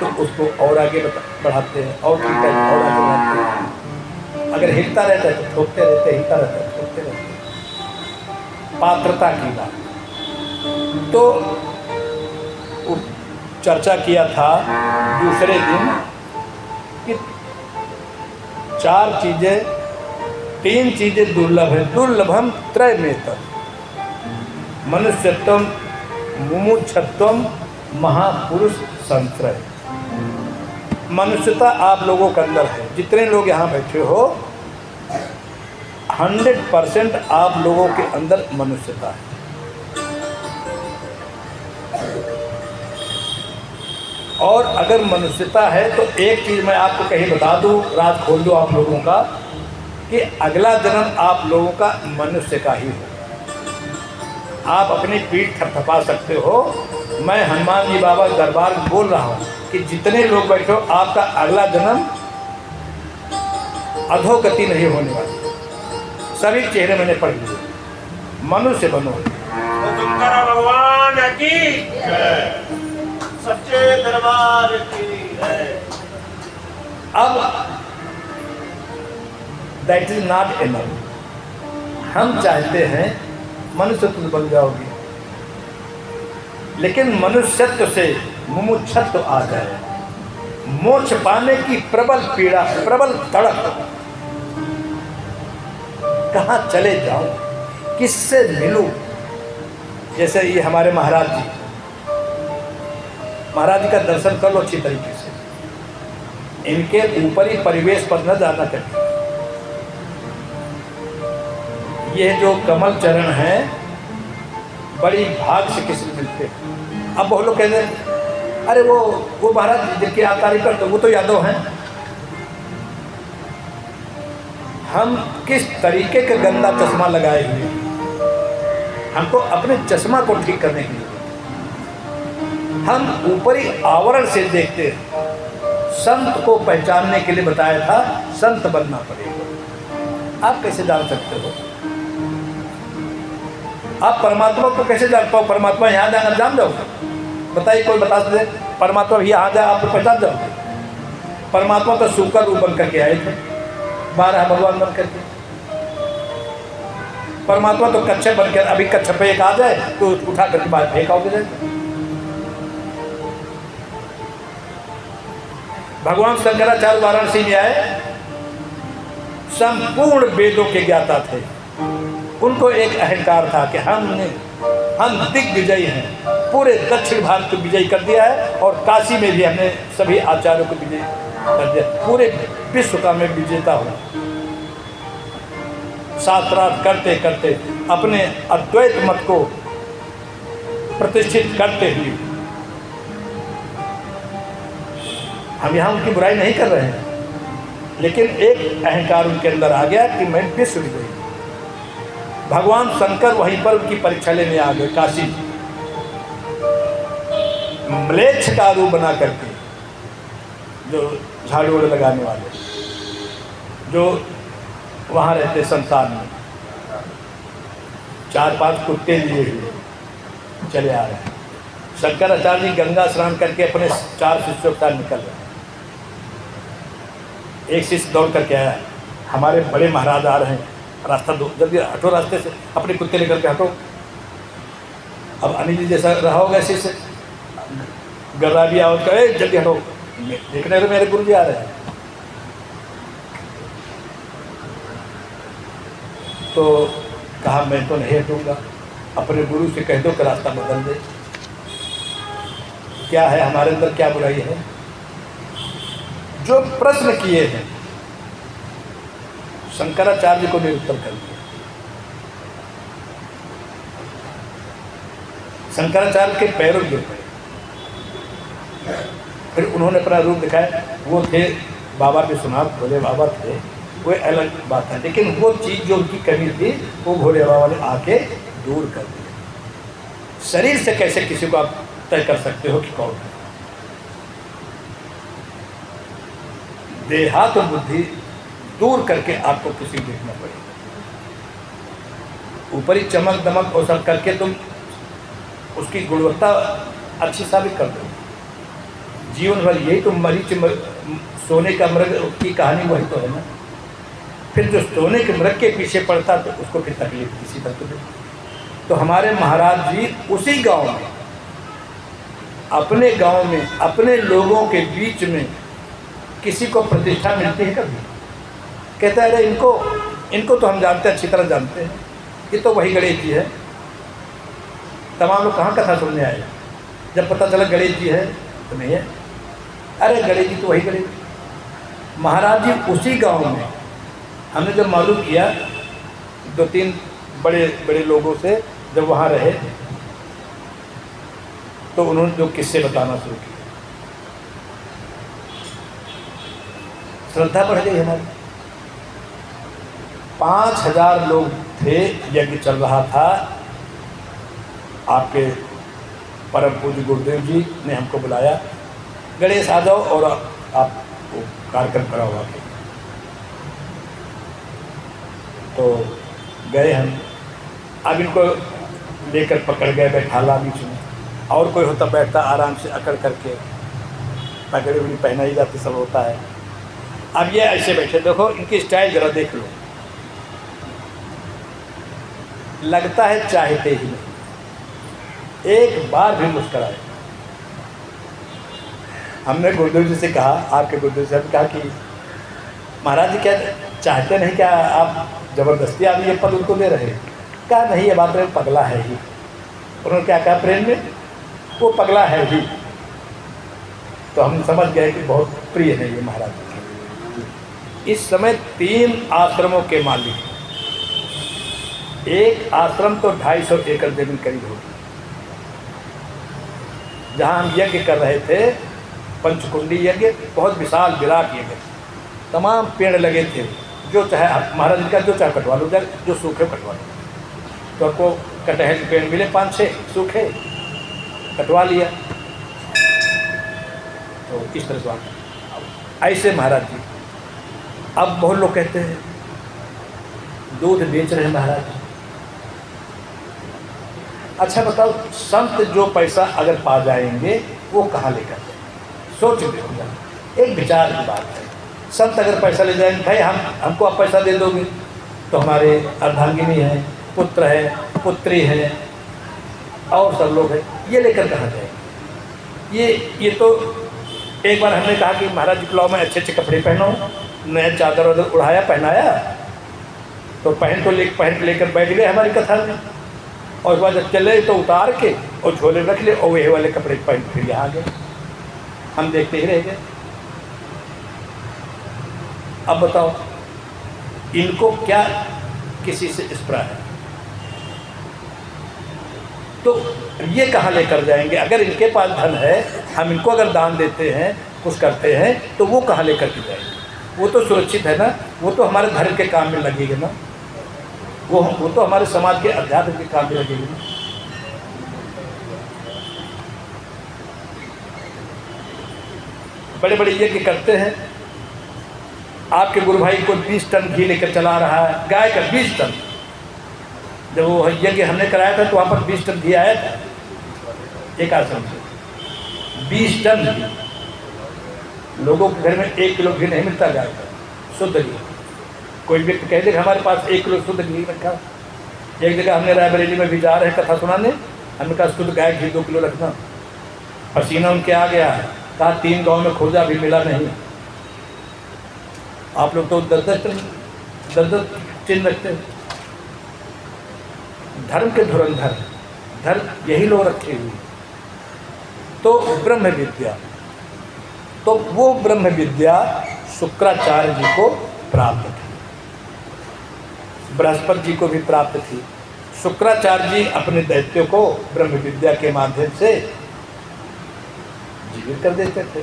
तो उसको और आगे बढ़ाते हैं, और ठीक है और आगे बढ़ाते हैं। अगर हिलता रहता है तो ठोकते रहते, हिलता रहता है ठोकते रहते। पात्रता की बात तो चर्चा किया था दूसरे दिन कि 3 चीज़ें दुर्लभ है। दुर्लभम त्रयमेतत्, मनुष्यत्वम, मुमुक्षुत्वम, महापुरुष संश्रय। मनुष्यता आप लोगों के अंदर है। जितने लोग यहाँ बैठे हो 100% आप लोगों के अंदर मनुष्यता है। और अगर मनुष्यता है तो एक चीज़ मैं आपको कहीं बता दूँ, राज खोल दूँ आप लोगों का, कि अगला जन्म आप लोगों का मनुष्य का ही हो। आप अपनी पीठ थपथपा सकते हो। मैं हनुमान जी बाबा दरबार में बोल रहा हूँ कि जितने लोग बैठे हो, आपका अगला जन्म अधोगति नहीं होने वाली। सभी चेहरे मैंने पढ़ लिए, मनुष्य बनो। भगवान की सच्चे दरबार की है। अब दैट इज नॉट एनफ। हम चाहते हैं मनुष्यत्व बन जाओगे, लेकिन मनुष्यत्व से मुमुक्षुत्व आ जाए। मोक्ष पाने की प्रबल पीड़ा, प्रबल तड़प। कहाँ चले जाऊं, किससे मिलूं? जैसे ये हमारे महाराज जी महाराज जी का दर्शन कर लो अच्छी तरीके से, इनके ऊपरी परिवेश पर न जाना चाहिए। ये जो कमल चरण है बड़ी भाग से किसी मिलते हैं। अब बहुत लोग कहते हैं अरे वो महाराज जिनकी आप तारीफ करते वो तो यादव हैं। हम किस तरीके का गंदा चश्मा लगाए हुए हैं, हमको अपने चश्मा को ठीक करने के लिए हम ऊपरी आवरण से देखते हैं। संत को पहचानने के लिए बताया था संत बनना पड़ेगा। आप कैसे जान सकते हो? आप परमात्मा को कैसे जान पाओ? परमात्मा यहाँ जाना जान जाओगे? बताइए, कोई बता दे परमात्मा भी यहाँ जाए आप तो पहचान जाओगे? परमात्मा तो सूकर रूप बन करके आए थे, 12 भगवान बन करके। परमात्मा तो कच्छप बनकर, अभी कच्छप पे एक आ जाए तो उठा करके बाहर फेंकाओगे जाए। भगवान शंकराचार्य वाराणसी में आए, संपूर्ण वेदों के ज्ञाता थे। उनको एक अहंकार था कि हम दिग्विजयी हैं, पूरे दक्षिण भारत को विजयी कर दिया है और काशी में भी हमने सभी आचार्यों को विजयी कर दिया, पूरे विश्व का मैं विजेता हूँ। शास्त्रार्थ करते करते अपने अद्वैत मत को प्रतिष्ठित करते हुए हम यहाँ उनकी बुराई नहीं कर रहे हैं, लेकिन एक अहंकार उनके अंदर आ गया कि मैं विश्व विजयी। भगवान शंकर वहीं पर उनकी परीक्षा लेने आ गए काशी, म्लेच्छ का रूप बना करके, जो झाड़ू वाड़ू लगाने वाले जो वहाँ रहते संस्थान में, 4-5 कुत्ते लिए हुए चले आ रहे हैं। शंकराचार्य जी गंगा स्नान करके अपने 4 शिष्यों के साथ निकल रहे हैं। एक शिष्य दौड़ करके आया, हमारे बड़े महाराज आ रहे हैं, रास्ता दो, जल्दी हटो रास्ते से, अपने कुत्ते लेकर के हटो। अब अनिल जी जैसा रहा होगा शिष्य, गर्रा भी आओ कहे जल्दी हटो, देखने तो मेरे गुरु जी आ रहे हैं। तो कहा मैं तो नहीं हटूंगा, अपने गुरु से कह दो कि रास्ता बदल दे। क्या है हमारे अंदर, क्या बुराई है? जो प्रश्न किए हैं शंकराचार्य को निरुत्तर कर दिया। शंकराचार्य के पैरों गिर पड़े। फिर उन्होंने अपना रूप दिखाया। वो थे बाबा विश्वनाथ, भोले बाबा थे, वो अलग बात है, लेकिन वो चीज़ जो उनकी कमी थी वो भोले बाबा ने आके दूर कर दी। शरीर से कैसे किसी को आप तय कर सकते हो कि कौन है? देहात और बुद्धि दूर करके आपको किसी देखना पड़ेगा। ऊपरी चमक दमक और सब करके तुम उसकी गुणवत्ता अच्छी साबित कर दो। जीवन भर यही तो मरीच सोने का मृग की कहानी वही तो है ना। फिर जो सोने के मृग के पीछे पड़ता तो उसको फिर तकलीफ किसी तरह तो। तो हमारे महाराज जी उसी गांव में, अपने गांव में, अपने लोगों के बीच में किसी को प्रतिष्ठा मिलती है कभी? कहता है अरे इनको तो हम जानते हैं, अच्छी तरह जानते हैं, ये तो वही गणेश जी है। तमाम लोग कहाँ कथा सुनने आए, जब पता चला गणेश जी है तो नहीं है, अरे गणेश जी तो वही गणेश। महाराज जी उसी गांव में, हमने जब मालूम किया 2-3 बड़े बड़े लोगों से जब वहाँ रहे तो उन्होंने जो किस्से बताना शुरू किया, श्रद्धा बढ़ गई हमारी। 5000 लोग थे, यज्ञ चल रहा था। आपके परम पूज्य गुरुदेव जी ने हमको बुलाया, गणेश आ जाओ और आप कार्यक्रम कराओ आके। तो गए हम, अब इनको लेकर पकड़ गए, बैठाला बीच में, और कोई होता बैठता आराम से अकड़ करके, पगड़ी उड़ी पहनाई जाती, सब होता है। अब ये ऐसे बैठे, देखो इनकी स्टाइल जरा देख लो, लगता है चाहते ही नहीं, एक बार भी मुस्कुराए। हमने गुरुदेव जी से कहा, आपके गुरुदेव से कहा कि महाराज जी क्या चाहते नहीं, क्या आप ज़बरदस्ती आप ये पद उनको दे रहे हैं? कहा नहीं, ये बात में पगला है ही। उन्होंने क्या कहा प्रेम में, वो पगला है ही। तो हम समझ गए कि बहुत प्रिय है ये महाराज जी। इस समय 3 आश्रमों के मालिक हैं। एक आश्रम तो 250 एकड़ जमीन करीब होगी, जहाँ हम यज्ञ कर रहे थे, पंचकुंडी यज्ञ, बहुत विशाल विराट यज्ञ, तमाम पेड़ लगे थे, जो चाहे महाराज जी का जो चाहे कटवा लो, जो सूखे कटवा लो। तो आपको कटहल के पेड़ मिले 5-6 सूखे, कटवा लिया। तो इस तरह से ऐसे महाराज जी। अब बहुत लोग कहते हैं दूध बेच रहे हैं महाराज जी। अच्छा बताओ, संत जो पैसा अगर पा जाएंगे वो कहाँ लेकर जाएंगे? सोच देखो, एक विचार की बात है। संत अगर पैसा ले जाएंगे, भाई हमको आप पैसा दे दोगे तो हमारे अर्धांगिनी है, पुत्र है, पुत्री है और सब लोग हैं, ये लेकर कहाँ जाएंगे? ये तो एक बार हमने कहा कि महाराज जी को लाओ, मैं अच्छे अच्छे कपड़े पहनो, नया चादर वादर उड़ाया पहनाया, तो पहन के लेकर बैठ गए हमारी कथा में, और उसके बाद जब चले तो उतार के और झोले रख ले और वही वाले कपड़े पहन फिर यहाँ आ गए। हम देखते ही रह गए। अब बताओ इनको क्या किसी से स्प्रा है? तो ये कहाँ लेकर जाएंगे? अगर इनके पास धन है, हम इनको अगर दान देते हैं, कुछ करते हैं, तो वो कहाँ लेकर के जाएंगे? वो तो सुरक्षित है ना, वो तो हमारे धर्म के काम में लगेगा ना, वो तो हमारे समाज के अध्यात्म के काम में लगेगी ना। बड़े बड़े यज्ञ करते हैं, आपके गुरु भाई को 20 टन घी लेकर चला रहा है, गाय का 20 टन। जब वो यज्ञ हमने कराया था तो वहाँ पर 20 टन घी आया था एक आश्रम से, 20 टन घी। लोगों के घर में 1 किलो घी नहीं मिलता गाय का, शुद्ध घी। कोई व्यक्ति कह दे हमारे पास 1 किलो शुद्ध घी रखा। एक जगह हमने रायबरेली में भी जा रहे कथा सुनाने, हमने कहा शुद्ध गाय घी 2 किलो रखना। पसीना उनके आ गया, कहा 3 गाँव में खोजा भी मिला नहीं। आप लोग तो 10-10 चिन्ह रखते हैं। धर्म के धुरंधर, धर्म यही लोग रखे हुए। तो ब्रह्म विद्या, तो वो ब्रह्म विद्या शुक्राचार्य जी को प्राप्त थी, बृहस्पति जी को भी प्राप्त थी। शुक्राचार्य जी अपने दैत्यों को ब्रह्म विद्या के माध्यम से जीवित कर देते थे।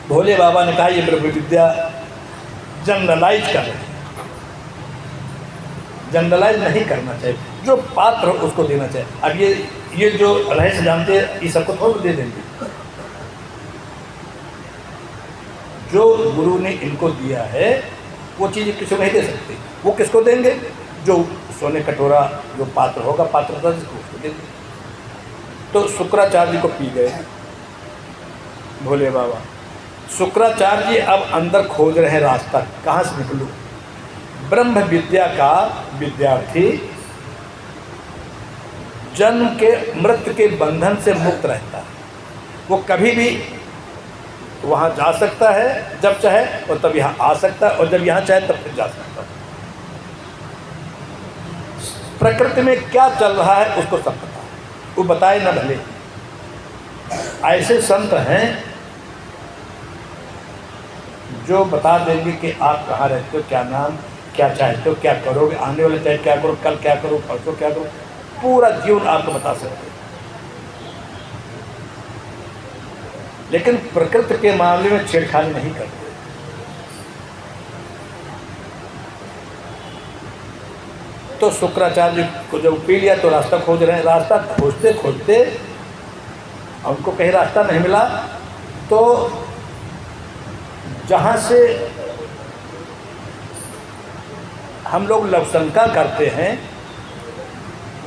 भोले बाबा ने कहा ये ब्रह्म विद्या जनरलाइज कर रहे हैं, जनरलाइज नहीं करना चाहिए, जो पात्र हो उसको देना चाहिए। अब ये जो रहस्य जानते हैं ये सबको थोड़ा दे देंगे। जो गुरु ने इनको दिया है वो चीज़ किसी को नहीं दे सकते। वो किसको देंगे? जो सोने कटोरा जो पात्र होगा, पात्रता जिसको उसको देंगे। तो शुक्राचार्य जी को पी गए भोले बाबा। शुक्राचार्य जी अब अंदर खोज रहे हैं रास्ता, कहाँ से निकलूं। ब्रह्म विद्या का विद्यार्थी जन्म के मृत्यु के बंधन से मुक्त रहता है। वो कभी भी वहाँ जा सकता है जब चाहे, और तब यहाँ आ सकता है, और जब यहाँ चाहे तब फिर जा सकता है। प्रकृति में क्या चल रहा है उसको सब पता है, वो बताए ना भले। ऐसे संत हैं जो बता देंगे कि आप कहाँ रहते हो, क्या नाम, क्या चाहते हो, क्या करोगे, आने वाले टाइम क्या करो, कल क्या करो, परसों क्या करो, पूरा जीवन आपको बता सकते हैं। लेकिन प्रकृति के मामले में छेड़खानी नहीं करते। तो शुक्राचार्य को जब पी लिया तो रास्ता खोज रहे हैं। रास्ता खोजते खोजते उनको कहीं रास्ता नहीं मिला, तो जहाँ से हम लोग लवशंका करते हैं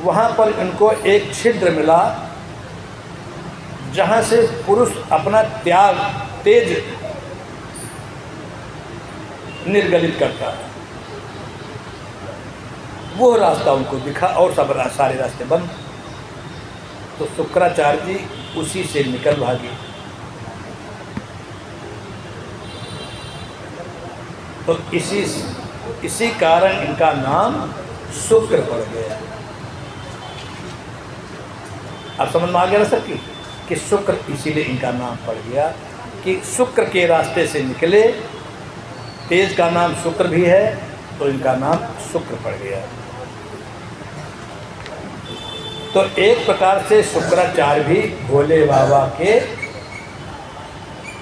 वहाँ पर इनको एक छिद्र मिला, जहाँ से पुरुष अपना त्याग तेज निर्गलित करता है। वो रास्ता उनको दिखा और सब सारे रास्ते बंद। तो शुक्राचार्य जी उसी से निकल भागे। तो इसी कारण इनका नाम शुक्र पड़ गया। अब समझ में आ गया ना सर कि कि शुक्र, इसीलिए इनका नाम पड़ गया कि शुक्र के रास्ते से निकले। तेज का नाम शुक्र भी है तो इनका नाम शुक्र पड़ गया। तो एक प्रकार से शुक्राचार्य भी भोले बाबा के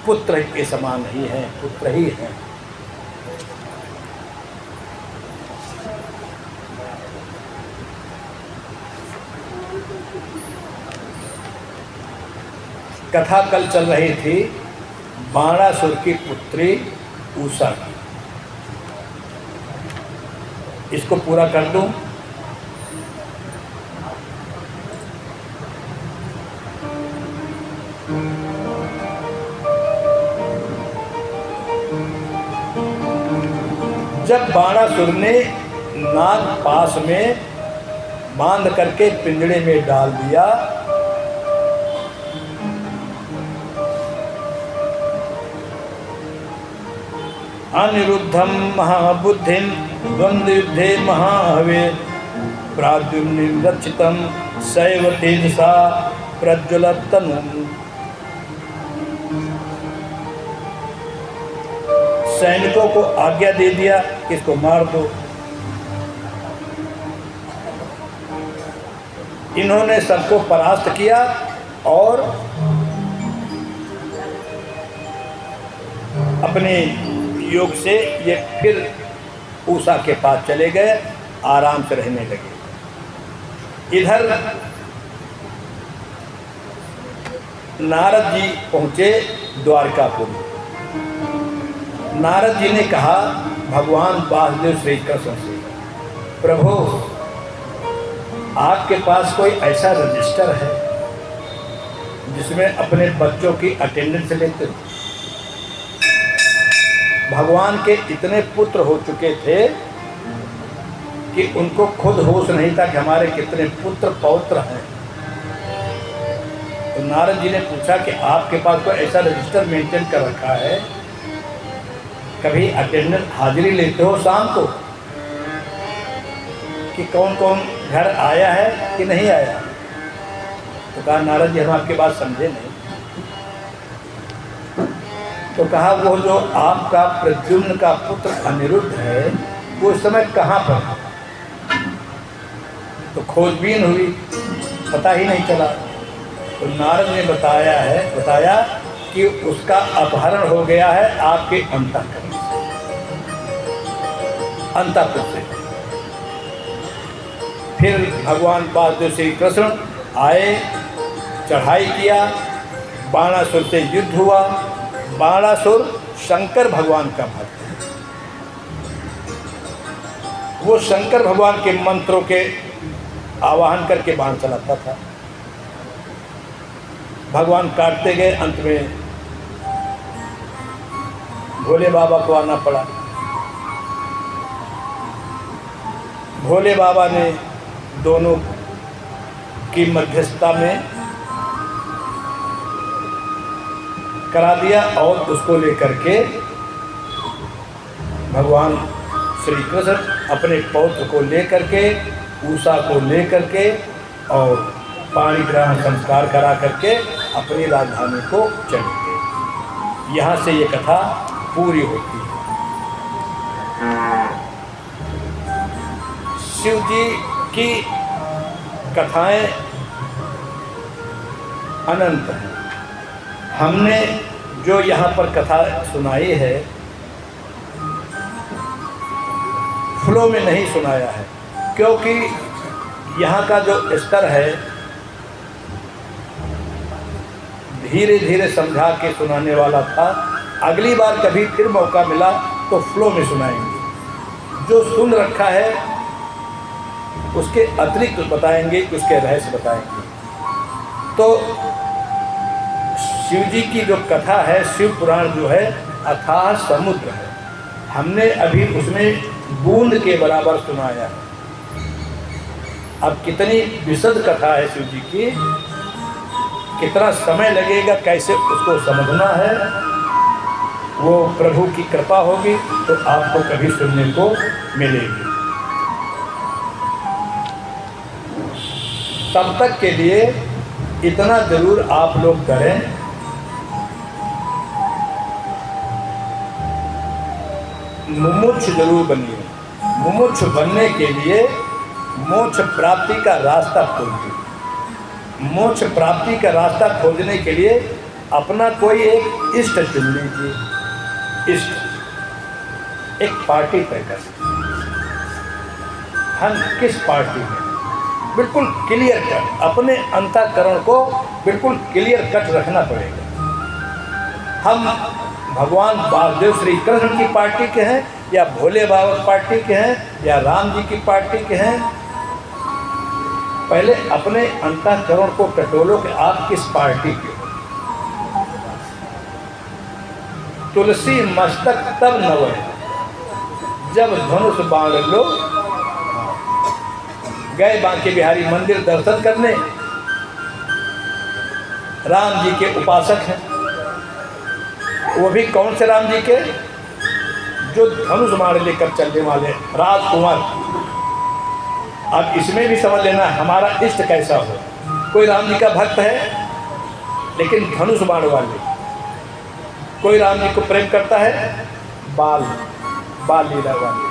पुत्र के समान ही हैं, पुत्र ही हैं। कथा कल चल रही थी बाणासुर की पुत्री उषा की। इसको पूरा कर दूं। जब बाणासुर ने नाग पास में बांध करके पिंजड़े में डाल दिया, अनिरुद्धम महाबुद्धिम द्वंद्व युद्धे महाहवे प्राद्युम्निम रक्षितम सैव तेजसा प्रज्वलत तनुम। सैनिकों को आज्ञा दे दिया कि इसको मार दो। इन्होंने सबको परास्त किया और अपने योग से ये फिर उषा के पास चले गए, आराम से रहने लगे। इधर नारद जी पहुँचे द्वारकापुर। नारद जी ने कहा भगवान वासुदेव श्री कृष्ण से, प्रभु आपके पास कोई ऐसा रजिस्टर है जिसमें अपने बच्चों की अटेंडेंस लेते हो? भगवान के इतने पुत्र हो चुके थे कि उनको खुद होश नहीं था कि हमारे कितने पुत्र पौत्र हैं। तो नारद जी ने पूछा कि आपके पास कोई ऐसा रजिस्टर मेंटेन कर रखा है, कभी अटेंडेंस हाजिरी लेते हो शाम को कि कौन कौन घर आया है कि नहीं आया? तो कहा नारद जी हम आपकी बात समझे नहीं। तो कहा वो जो आपका प्रद्युम्न का पुत्र अनिरुद्ध है वो इस समय कहाँ पर है? तो खोजबीन हुई, पता ही नहीं चला। तो नारद ने बताया कि उसका अपहरण हो गया है आपके अंतःपुर से। फिर भगवान वासुदेव श्री कृष्ण आए, चढ़ाई किया, बाणासुर से युद्ध हुआ। बाणासुर शंकर भगवान का भक्त है। वो शंकर भगवान के मंत्रों के आवाहन करके बाण चलाता था। भगवान काटते गए, अंत में भोले बाबा को आना पड़ा। भोले बाबा ने दोनों की मध्यस्थता में करा दिया और उसको लेकर के भगवान श्री कृष्ण अपने पौत्र को लेकर के, उषा को लेकर के और पाणी ग्रहण संस्कार करा करके अपनी राजधानी को चले गए। यहाँ से ये कथा पूरी होती है। शिव जी की कथाएं अनंत हैं। हमने जो यहाँ पर कथा सुनाई है फ्लो में नहीं सुनाया है, क्योंकि यहाँ का जो स्तर है धीरे धीरे समझा के सुनाने वाला था। अगली बार कभी फिर मौका मिला तो फ्लो में सुनाएंगे। जो सुन रखा है उसके अतिरिक्त बताएंगे, उसके रहस्य बताएंगे। तो शिव जी की जो कथा है, शिव पुराण जो है अथाह समुद्र है। हमने अभी उसमें बूंद के बराबर सुनाया है। अब कितनी विशद कथा है शिव जी की, कितना समय लगेगा, कैसे उसको समझना है, वो प्रभु की कृपा होगी तो आपको कभी सुनने को मिलेगी। तब तक के लिए इतना जरूर आप लोग करें, मुमुक्ष जरूर बनिए। मुमुक्ष बनने के लिए मोक्ष प्राप्ति का रास्ता खोजिए। मोक्ष प्राप्ति का रास्ता खोजने के लिए अपना कोई एक इष्ट चुन लीजिए। इष्ट, एक पार्टी तय कर, हम किस पार्टी में, बिल्कुल क्लियर कट, अपने अंतःकरण को बिल्कुल क्लियर कट रखना पड़ेगा। हम भगवान वासुदेव श्री कृष्ण की पार्टी के हैं, या भोले बाबा पार्टी के हैं, या राम जी की पार्टी के हैं। पहले अपने अंतःकरण को टटोलो कि आप किस पार्टी के हो। तुलसी मस्तक तब नवै, जब धनुष बाण लो। गए बांके बिहारी मंदिर दर्शन करने, राम जी के उपासक हैं। वो भी कौन से राम जी के? जो धनुष बाण लेकर चलने वाले राजकुमार। अब इसमें भी समझ लेना हमारा इष्ट कैसा हो। कोई राम जी का भक्त है लेकिन धनुष बाण वाले, कोई राम जी को प्रेम करता है बाल लीला वाले,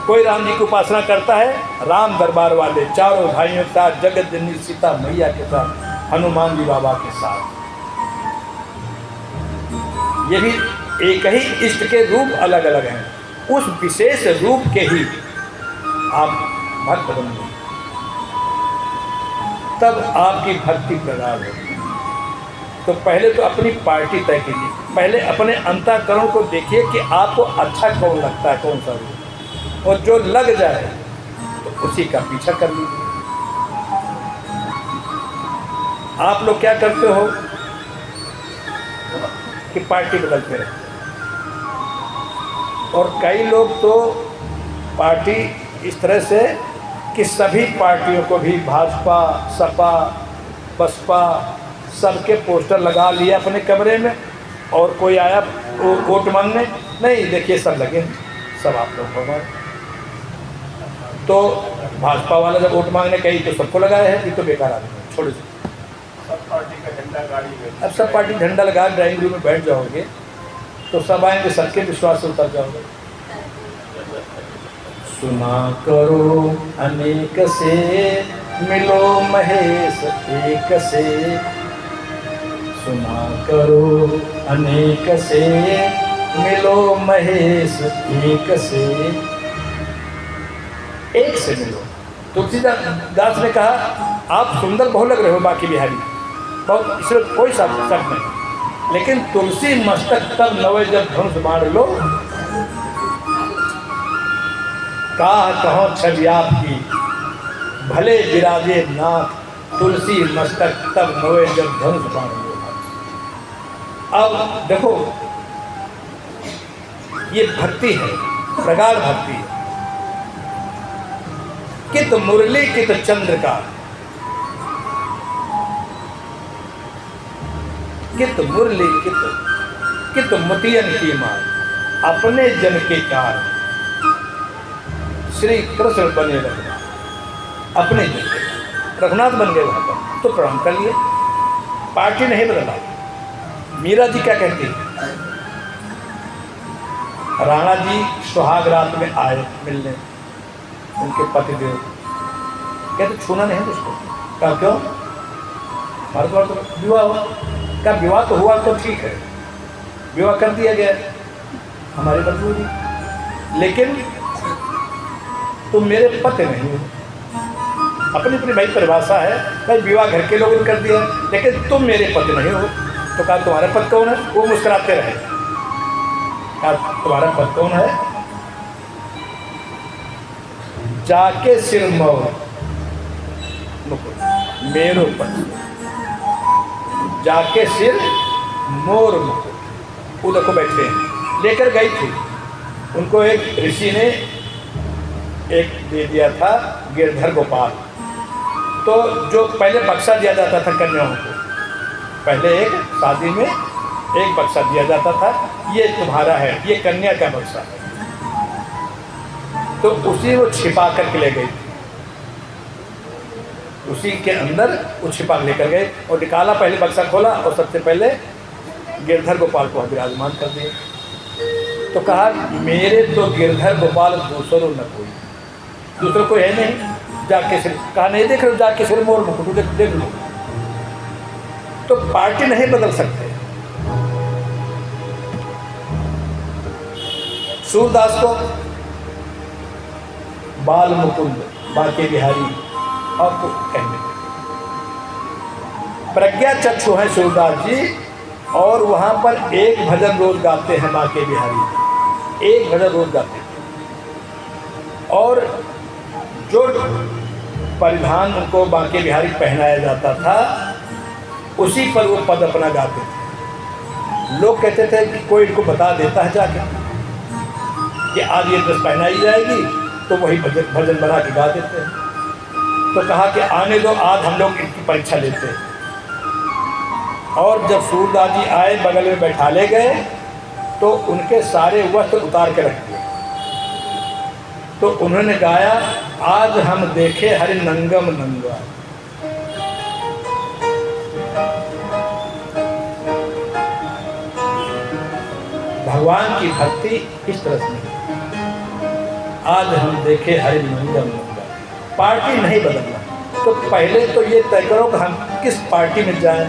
कोई राम जी की उपासना करता है राम दरबार वाले, चारों भाइयों के साथ, जगत जननी सीता मैया के साथ, हनुमान जी बाबा के साथ। ये भी एक ही इष्ट के रूप अलग अलग हैं, उस विशेष रूप के ही आप भक्त बनिए, तब आपकी भक्ति प्रगाढ़ होगी। तो पहले तो अपनी पार्टी तय कीजिए, पहले अपने अंतःकरण को देखिए कि आपको अच्छा कौन लगता है, कौन सा रूप, और जो लग जाए तो उसी का पीछा कर लीजिए। आप लोग क्या करते हो कि पार्टी बदलते रहते, और कई लोग तो पार्टी इस तरह से कि सभी पार्टियों को भी, भाजपा, सपा, बसपा, सबके पोस्टर लगा लिए अपने कमरे में, और कोई आया वोट मांगने, नहीं देखिए सब लगे, सब आप लोग हो गए। तो भाजपा वाला जब वोट मांगने कही तो सबको लगाया है, ये तो बेकार आदमी, छोड़ दो। सब पार्टी का झंडा गाड़ी में, अब सब पार्टी झंडा लगा ड्राइंग रूम में बैठ जाओगे तो सब आएंगे, सबके विश्वास से उतर जाओगे। सुना करो अनेक से, मिलो महेश एक से। सुना करो अनेक से, मिलो महेश एक से। एक से मिलो। तुलसीदास ने कहा आप सुंदर बहुत लग रहे हो बाकी बिहारी, बहुत, इसमें कोई शक नहीं, लेकिन तुलसी मस्तक तब नवे जब धनुष बाण लो। कहो छवि आपकी, भले विराजे नाथ, तुलसी मस्तक तब नवे जब धनुष बाण लो। अब देखो ये भक्ति है, प्रगाढ़ भक्ति है। कित मुरली कित चंद्रका, कित मुरली कित मोतियन की मार, अपने जन के कारण श्री कृष्ण बने रघुनाथ। अपने जन के रघुनाथ बन गए वहां पर, तो प्रणाम कर लिए, पार्टी नहीं बदला। मीरा जी क्या कहती है, राणा जी सुहाग रात में आए मिलने, उनके पतिदेव कहते छूना नहीं उसको। कहा क्यों? हमारे द्वारा तो विवाह हुआ। क्या विवाह तो हुआ तो ठीक है, विवाह कर दिया गया, हमारी मजबूरी, लेकिन तुम मेरे पति नहीं हो। अपनी अपनी भाई परिभाषा है, भाई विवाह घर के लोगों ने कर दिया, लेकिन तुम मेरे पति नहीं हो। तो कहा तुम्हारा पति कौन है? वो मुस्कुराते रहे। कहा तुम्हारा पति कौन है? जाके सिर मोर मेरो पति, जाके सिर मोर मुकुट। वो देखो बैठे हैं, लेकर गई थी उनको एक ऋषि ने एक दे दिया था गिरधर गोपाल। तो जो पहले बक्सा दिया जाता था कन्याओं को, पहले एक शादी में एक बक्सा दिया जाता था, ये तुम्हारा है, ये कन्या का बक्सा है। तो उसी वो छिपा करके ले गई थी। उसी के अंदर वो छिपा लेकर गए और निकाला, पहले बक्सा खोला और सबसे पहले गिरधर गोपाल को विराजमान कर दिए। तो कहा मेरे तो गिरधर गोपाल दूसरों न कोई, दूसरों कोई है नहीं, जाके सिर, कहा नहीं देख रहे हो, जाके सिर मोर मुकुट देख लो। तो पार्टी नहीं बदल सकते। सूरदास को बाल मुकुंद, बाके बिहारी और को कहने, प्रज्ञा चक्षु है सूरदास जी, और वहाँ पर एक भजन रोज गाते हैं बाके बिहारी, एक भजन रोज गाते हैं। और जो परिधान उनको बाके बिहारी पहनाया जाता था उसी पर वो पद अपना गाते थे। लोग कहते थे कि कोई इनको बता देता है जाके कि आज ये ड्रेस पहनाई जाएगी, तो वही भजन बना के गा देते हैं। तो कहा कि आने दो, आज हम लोग इनकी परीक्षा लेते हैं। और जब सूरदास जी आए, बगल में बैठा ले गए, तो उनके सारे वस्त्र उतार के रख दिए। तो उन्होंने गाया, आज हम देखे हरि नंगम नंगा। भगवान की भक्ति इस तरह से नहीं, आज हम देखे हरि नंगम नंगा। पार्टी नहीं बदलना। तो पहले तो ये तय करो कि हम किस पार्टी में जाएं,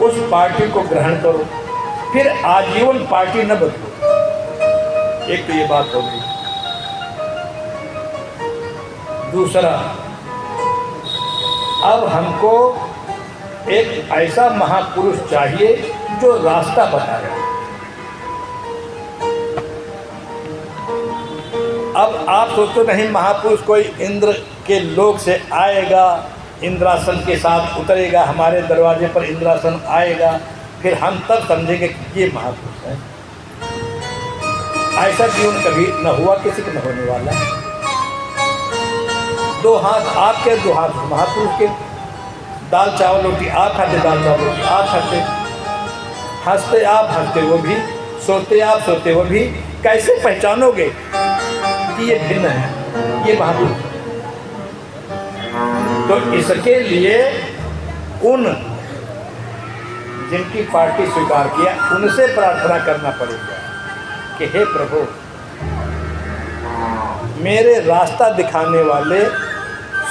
उस पार्टी को ग्रहण करो, फिर आजीवन पार्टी न बदलो। एक तो ये बात हो गई। दूसरा, अब हमको एक ऐसा महापुरुष चाहिए जो रास्ता बताए। अब आप सोचो नहीं, महापुरुष कोई इंद्र के लोक से आएगा, इंद्रासन के साथ उतरेगा, हमारे दरवाजे पर इंद्रासन आएगा, फिर हम तब समझेंगे कि ये महापुरुष है। ऐसा जीवन कभी न हुआ, किसी को न होने वाला। दो हाथ आपके, दो हाथ महापुरुष के। दाल चावल रोटी आप खाते, दाल चावल रोटी आप खाते, हंसते आप हंसते वो भी, सोते आप सोते वो भी। कैसे पहचानोगे कि ये भिन्न है, ये महापुरुष? तो इसके लिए उन जिनकी पार्टी स्वीकार किया, उनसे प्रार्थना करना पड़ेगा कि हे प्रभु, मेरे रास्ता दिखाने वाले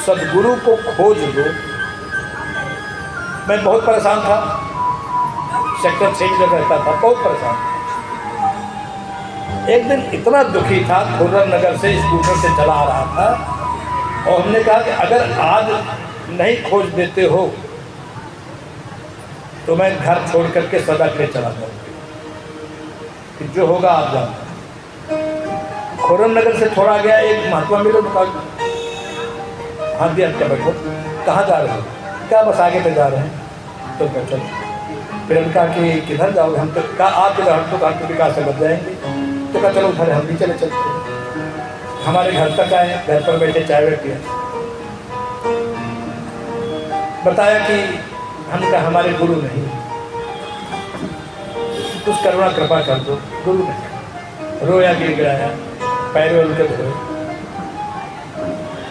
सद्गुरु को खोज दो। मैं बहुत परेशान था, सेक्टर 6 में रहता था, बहुत परेशान था। एक दिन इतना दुखी था, खुर्रम नगर से स्कूटर से चला आ रहा था, और हमने कहा कि अगर आज नहीं खोज देते हो तो मैं घर छोड़ करके सदा के लिए चला जाऊँगा, कि जो होगा आप जानते। खुर्रम नगर से थोड़ा गया, एक महात्मा मिले, दुकान, हाँ दिया क्या बैठो, कहाँ जा रहे हो? क्या बस आगे पे जा रहे हैं। तो क्या चल, फिर उनका कि किधर जाओगे? हम तो कहा आप किधर? हम तो कहा तो विकास से बच जाएंगे। तो कहा चलो उधर हम भी चले चलते। हमारे घर तक आए, घर पर बैठे चाय बैठ किया, बताया कि हम कहा हमारे गुरु नहीं, कुछ करुणा कृपा कर दो। गुरु नहीं, रोया गिड़गिड़ाया, पैरों उनके धोए।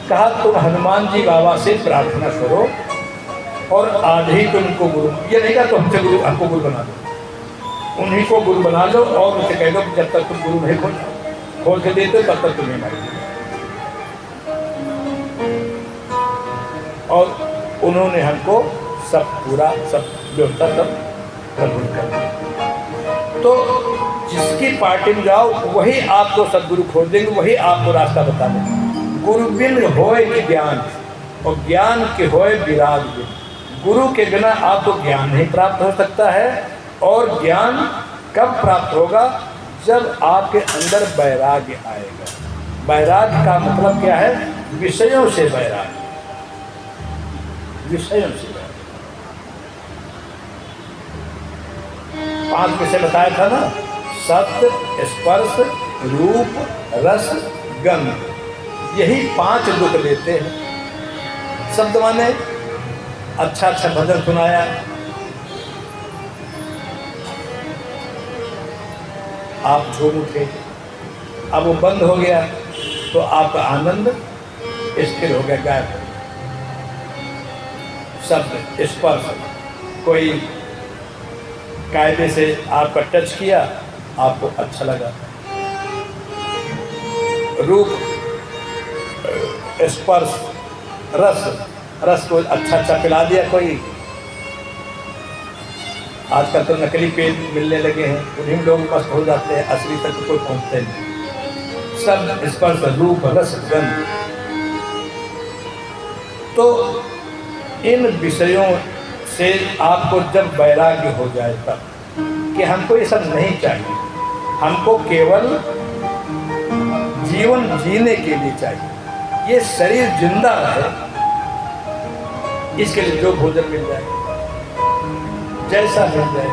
कहा तुम हनुमान जी बाबा से प्रार्थना करो और आज ही तुमको गुरु, ये नहीं कहा तो हमसे गुरु, हमको गुरु बना दो, उन्हीं को गुरु बना लो और उनसे कह दो जब तक तुम गुरु नहीं खोल के देते तब तक तुम्हें मारेंगे। और उन्होंने हमको सब पूरा सब व्यवस्था सब प्रबुद्ध कर दिया। तो जिसकी पार्टी में जाओ वही आपको सदगुरु खोज देंगे, वही आपको रास्ता बता देंगे। गुरु बिन होए कि ज्ञान, और ज्ञान के होए विराग बिन। गुरु के बिना आपको ज्ञान नहीं प्राप्त हो सकता है। और ज्ञान कब प्राप्त होगा? जब आपके अंदर वैराग्य आएगा। वैराग्य का मतलब क्या है? विषयों से वैराग्य, विषयों से वैराग्य। 5 विषय बताया था ना, सत्य, स्पर्श, रूप, रस, गंध, यही 5 दुख लेते हैं। शब्द माने अच्छा अच्छा भजन सुनाया, आप झूम उठे, अब वो बंद हो गया तो आपका आनंद स्थिर हो गया, गायब हो गया। शब्द स्पर्श, कोई कायदे से आपका टच किया, आपको अच्छा लगा। रूप, स्पर्श, रस, रस को अच्छा पिला दिया कोई। आजकल तो नकली पेन मिलने लगे हैं, उन्हीं में लोग मस्त हो जाते हैं, असली तक तो कोई पहुंचते नहीं। शब्द, स्पर्श, रूप, रस, गंध, तो इन विषयों से आपको जब वैराग्य हो जाए तब कि हमको ये सब नहीं चाहिए, हमको केवल जीवन जीने के लिए चाहिए, ये शरीर जिंदा है, इसके लिए जो भोजन मिल जाए, जैसा मिल जाए,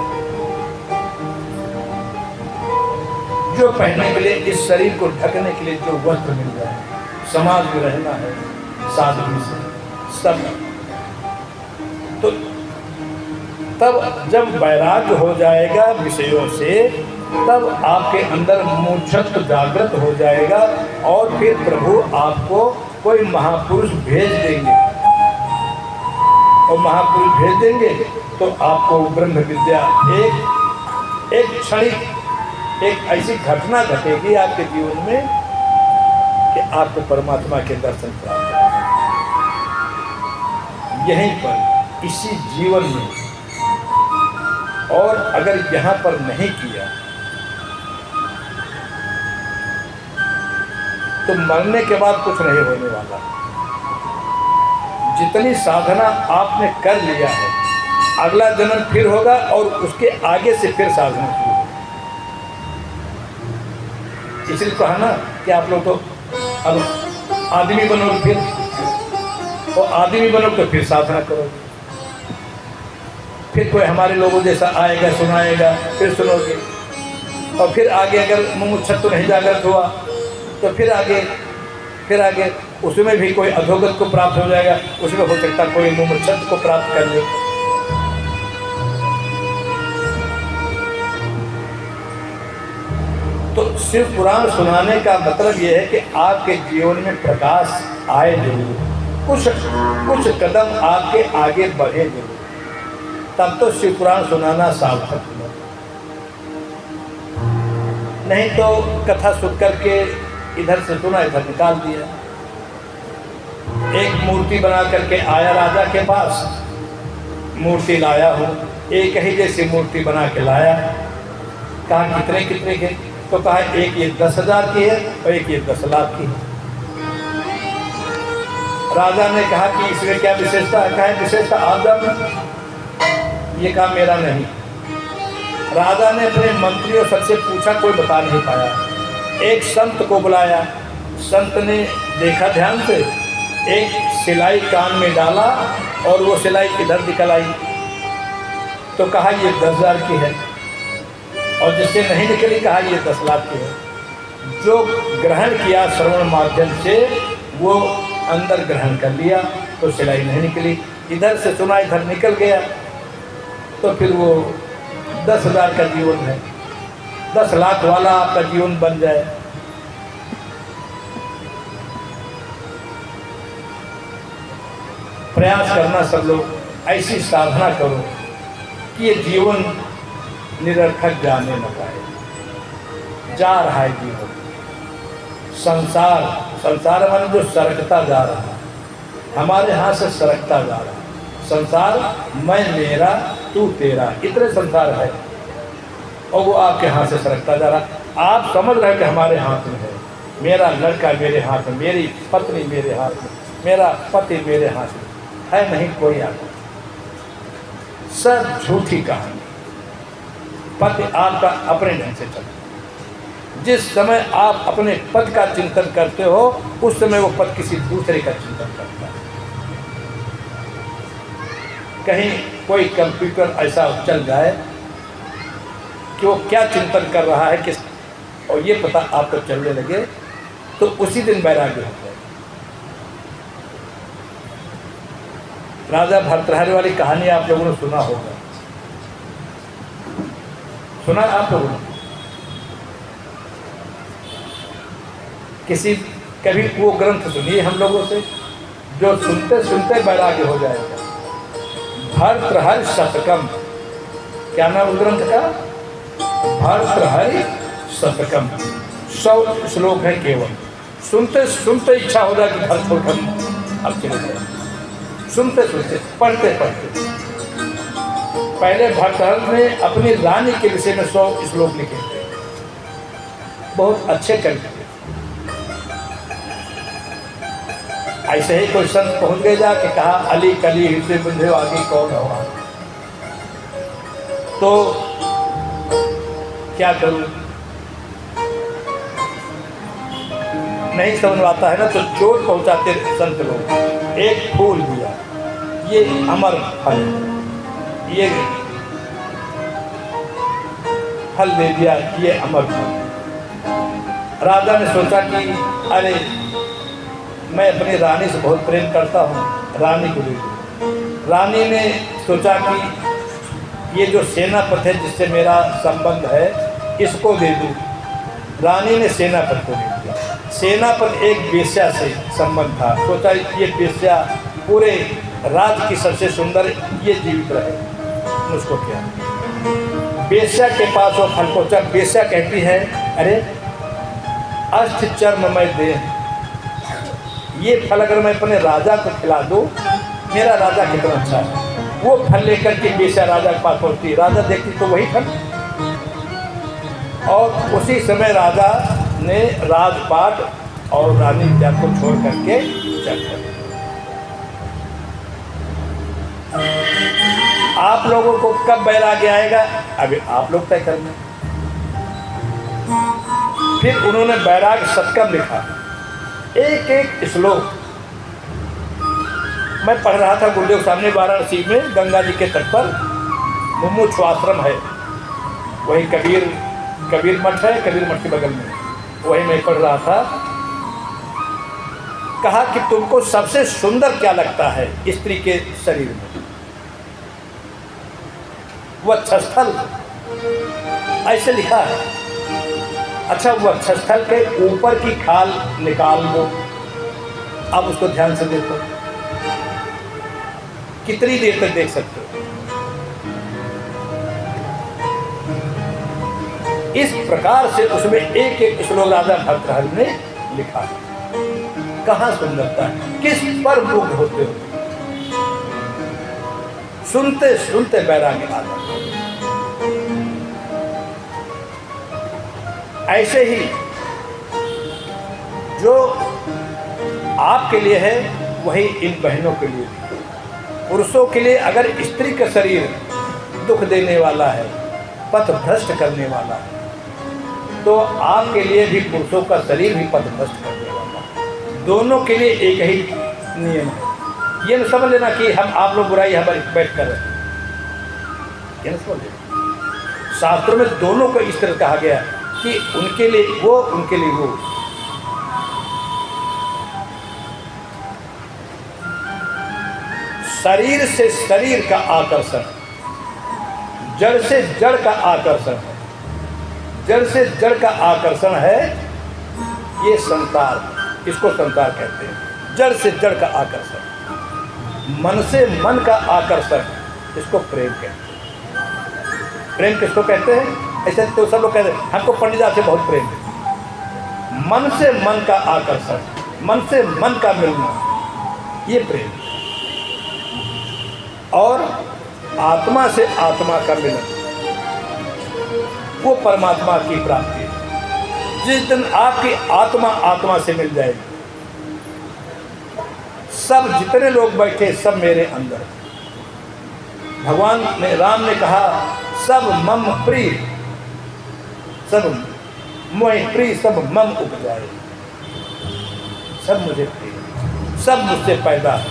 जो पहनने के लिए, इस शरीर को ढकने के लिए जो वस्त्र मिल जाए, समाज में रहना है सादगी से सब, तो तब जब वैराग्य हो जाएगा विषयों से, तब आपके अंदर मूर्छत्व जागृत हो जाएगा और फिर प्रभु आपको कोई महापुरुष भेज देंगे, और महापुरुष भेज देंगे तो आपको ब्रह्म विद्या एक क्षणिक एक ऐसी घटना घटेगी आपके जीवन में कि आपको परमात्मा के दर्शन प्राप्त होंगे। यहीं पर इसी जीवन में, और अगर यहाँ पर नहीं किया तो मरने के बाद कुछ नहीं होने वाला। जितनी साधना आपने कर लिया है, अगला जन्म फिर होगा और उसके आगे से फिर साधना शुरू होगी। इसलिए कहा ना कि आप लोग तो अब आदमी बनोगे, फिर और आदमी बनोगे तो फिर साधना करोगे, फिर कोई हमारे लोगों जैसा आएगा, सुनाएगा, फिर सुनोगे, और फिर आगे अगर मुमुक्षुत्व नहीं जागृत हुआ तो फिर आगे उसमें भी कोई अधोगत को प्राप्त हो जाएगा, उसमें हो सकता कोई मुमुक्षुत्व को प्राप्त कर ले। तो शिव पुराण सुनाने का मतलब यह है कि आपके जीवन में प्रकाश आए जरूर, कुछ कदम आपके आगे बढ़े जरूर, तब तो शिव पुराण सुनाना सार्थक हुआ। नहीं तो कथा सुन करके इधर से सुना, इधर निकाल दिया। एक मूर्ति बना करके आया राजा के पास, मूर्ति लाया हूँ, एक ही जैसी मूर्ति बना के लाया। कहा कितने के? तो कहा एक ये 10,000 की है और एक ये 10 लाख की है। राजा ने कहा कि इसमें क्या विशेषता है? कहा विशेषता आप जानो, ये काम मेरा नहीं। राजा ने अपने मंत्रियों सबसे पूछा, कोई बता नहीं पाया। एक संत को बुलाया, संत ने देखा ध्यान से, एक सिलाई कान में डाला और वो सिलाई किधर निकल आई, तो कहा ये 10,000 की है, और जिससे नहीं निकली कहा ये 10 लाख की है। जो ग्रहण किया श्रवण माध्यम से, वो अंदर ग्रहण कर लिया तो सिलाई नहीं निकली, इधर से सुना इधर निकल गया, तो फिर वो 10,000 का जीवन है, 10 लाख वाला आपका जीवन बन जाए। प्रयास करना सब लोग, ऐसी साधना करो कि ये जीवन निरर्थक जाने न पाए। जा रहा है जीवन, संसार मन जो सरकता जा रहा है, हमारे हाथ से सरकता जा रहा है। संसार मैं मेरा तू तेरा, इतने संसार है, और वो आपके हाथ से सरकता जा रहा। आप समझ रहे हैं कि हमारे हाथ में है, मेरा लड़का मेरे हाथ में, मेरी पत्नी मेरे हाथ में, मेरा पति मेरे हाथ में है, नहीं कोई आगे। सब झूठी कहानी। पति आपका अपने ढंग से चलता, जिस समय आप अपने पद का चिंतन करते हो, उस समय वो पद किसी दूसरे का चिंतन करता है। कहीं कोई कंप्यूटर ऐसा चल जाए कि वो क्या चिंतन कर रहा है किस, और ये पता आपको चलने लगे, तो उसी दिन वैराग्य हो जाए। राजा भर्तृहरि वाली कहानी आप लोगों ने सुना होगा, सुना आप लोगों ने? किसी कभी वो ग्रंथ सुनिए हम लोगों से जो सुनते सुनते वैराग्य हो जाएगा। भर्तृहरि शतकम, क्या नाम उस ग्रंथ का? भर्तृहरि शतकम, 100 श्लोक है केवल। सुनते सुनते इच्छा हो जाए कि घर छोड़कर अब चले जाए, सुनते सुनते पढ़ते पढ़ते। पहले भर्तृहरि ने अपनी रानी के विषय में 100 श्लोक लिखे थे, बहुत अच्छे कवि थे। ऐसे ही कोई संत पहुंच गए जाके कहा अली कली हृदय बुंधे आगे कौन हुआ, तो क्या करूं, नहीं समझ आता है ना, तो चोट पहुंचाते संत लोग। एक फूल दिया, ये अमर फल, ये फल दे दिया, ये अमर फल। राजा ने सोचा कि अरे मैं अपनी रानी से बहुत प्रेम करता हूँ, रानी को दे दूँ। रानी ने सोचा कि ये जो सेनापति है जिससे मेरा संबंध है इसको दे दूँ। रानी ने सेनापति को दे दिया। सेनापति एक वेश्या से संबंध था, सोचा ये वेश्या पूरे राज्य की सबसे सुंदर, ये जीवित रहे, मुझको क्या। वेश्या के पास वो फल पहुँचा। वेश्या कहती है अरे अस्थ चर्म मैं दे, ये फल अगर मैं अपने राजा को खिला दूँ, मेरा राजा कितना अच्छा है। वो फल लेकर के वेश्या राजा के पास पहुँचती, राजा देखती तो वही फल, और उसी समय राजा ने राजपाट और रानी विद्या को छोड़ करके चल पड़े। आप लोगों को कब वैराग्य आएगा, अभी आप लोग तय करना। फिर उन्होंने वैराग्य शतकम लिखा, एक एक श्लोक। मैं पढ़ रहा था गुरुदेव सामने वाराणसी में, गंगा जी के तट पर मुमुक्षु आश्रम है, वही कबीर मठ है, कबीर मठ के बगल में, वही मैं पढ़ रहा था। कहा कि तुमको सबसे सुंदर क्या लगता है स्त्री के शरीर में? वक्षस्थल, ऐसे लिखा है। अच्छा, वक्षस्थल के ऊपर की खाल निकाल दो, अब उसको ध्यान से देखो, कितनी देर तक देख सकते हो। इस प्रकार से उसमें एक एक श्लोक राजा भर्तृहरि ने लिखा है। कहाँ सुंदरता है, किस पर मुग्ध होते हो, सुनते सुनते वैराग्य आ जाता है। ऐसे ही जो आपके लिए है वही इन बहनों के लिए भी। पुरुषों के लिए अगर स्त्री का शरीर दुख देने वाला है, पथ भ्रष्ट करने वाला है, तो आपके लिए भी पुरुषों का शरीर भी पथ भ्रष्ट करने वाला है। दोनों के लिए एक ही नियम है। ये न समझ लेना कि हम आप लोग बुराई हमारी बैठ कर रहे हैं, ये न समझ लेना। शास्त्रों में दोनों को इस तरह कहा गया कि उनके लिए वो, उनके लिए वो। शरीर से शरीर का आकर्षण, जड़ से जड़ का आकर्षण है, जड़ से जड़ का आकर्षण है ये संसार, इसको संसार कहते हैं। जड़ से जड़ का आकर्षण, मन से मन का आकर्षण, इसको प्रेम कहते हैं। प्रेम किसको कहते हैं? ऐसे तो सब लोग कहते हैं हमको पंडित से बहुत प्रेम है। मन से मन का आकर्षण, मन से मन का मिलना, ये प्रेम। और आत्मा से आत्मा का मिलन, वो परमात्मा की प्राप्ति है। जिस दिन आपकी आत्मा आत्मा से मिल जाएगी, सब जितने लोग बैठे सब मेरे अंदर। भगवान ने, राम ने कहा सब मम प्रिय, सब मोहि प्रिय, सब मम उपजाए। सब मुझे प्रिय, सब मुझसे पैदा है,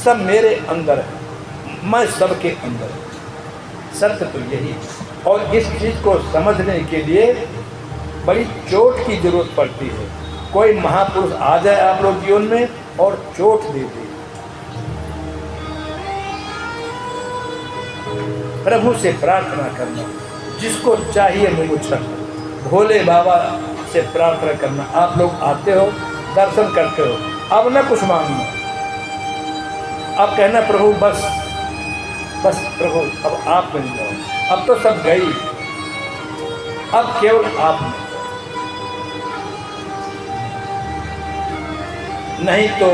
सब मेरे अंदर है, मैं सबके अंदर हूँ। सत्य तो यही है। और इस चीज़ को समझने के लिए बड़ी चोट की जरूरत पड़ती है। कोई महापुरुष आ जाए आप लोग जीवन में और चोट दे दे। प्रभु से प्रार्थना करना, जिसको चाहिए मुझे भोले बाबा से प्रार्थना करना। आप लोग आते हो, दर्शन करते हो, अब न कुछ मांगना, अब कहना प्रभु बस बस प्रभु अब आप मिल जाओ, अब तो सब गई, अब केवल आप नहीं तो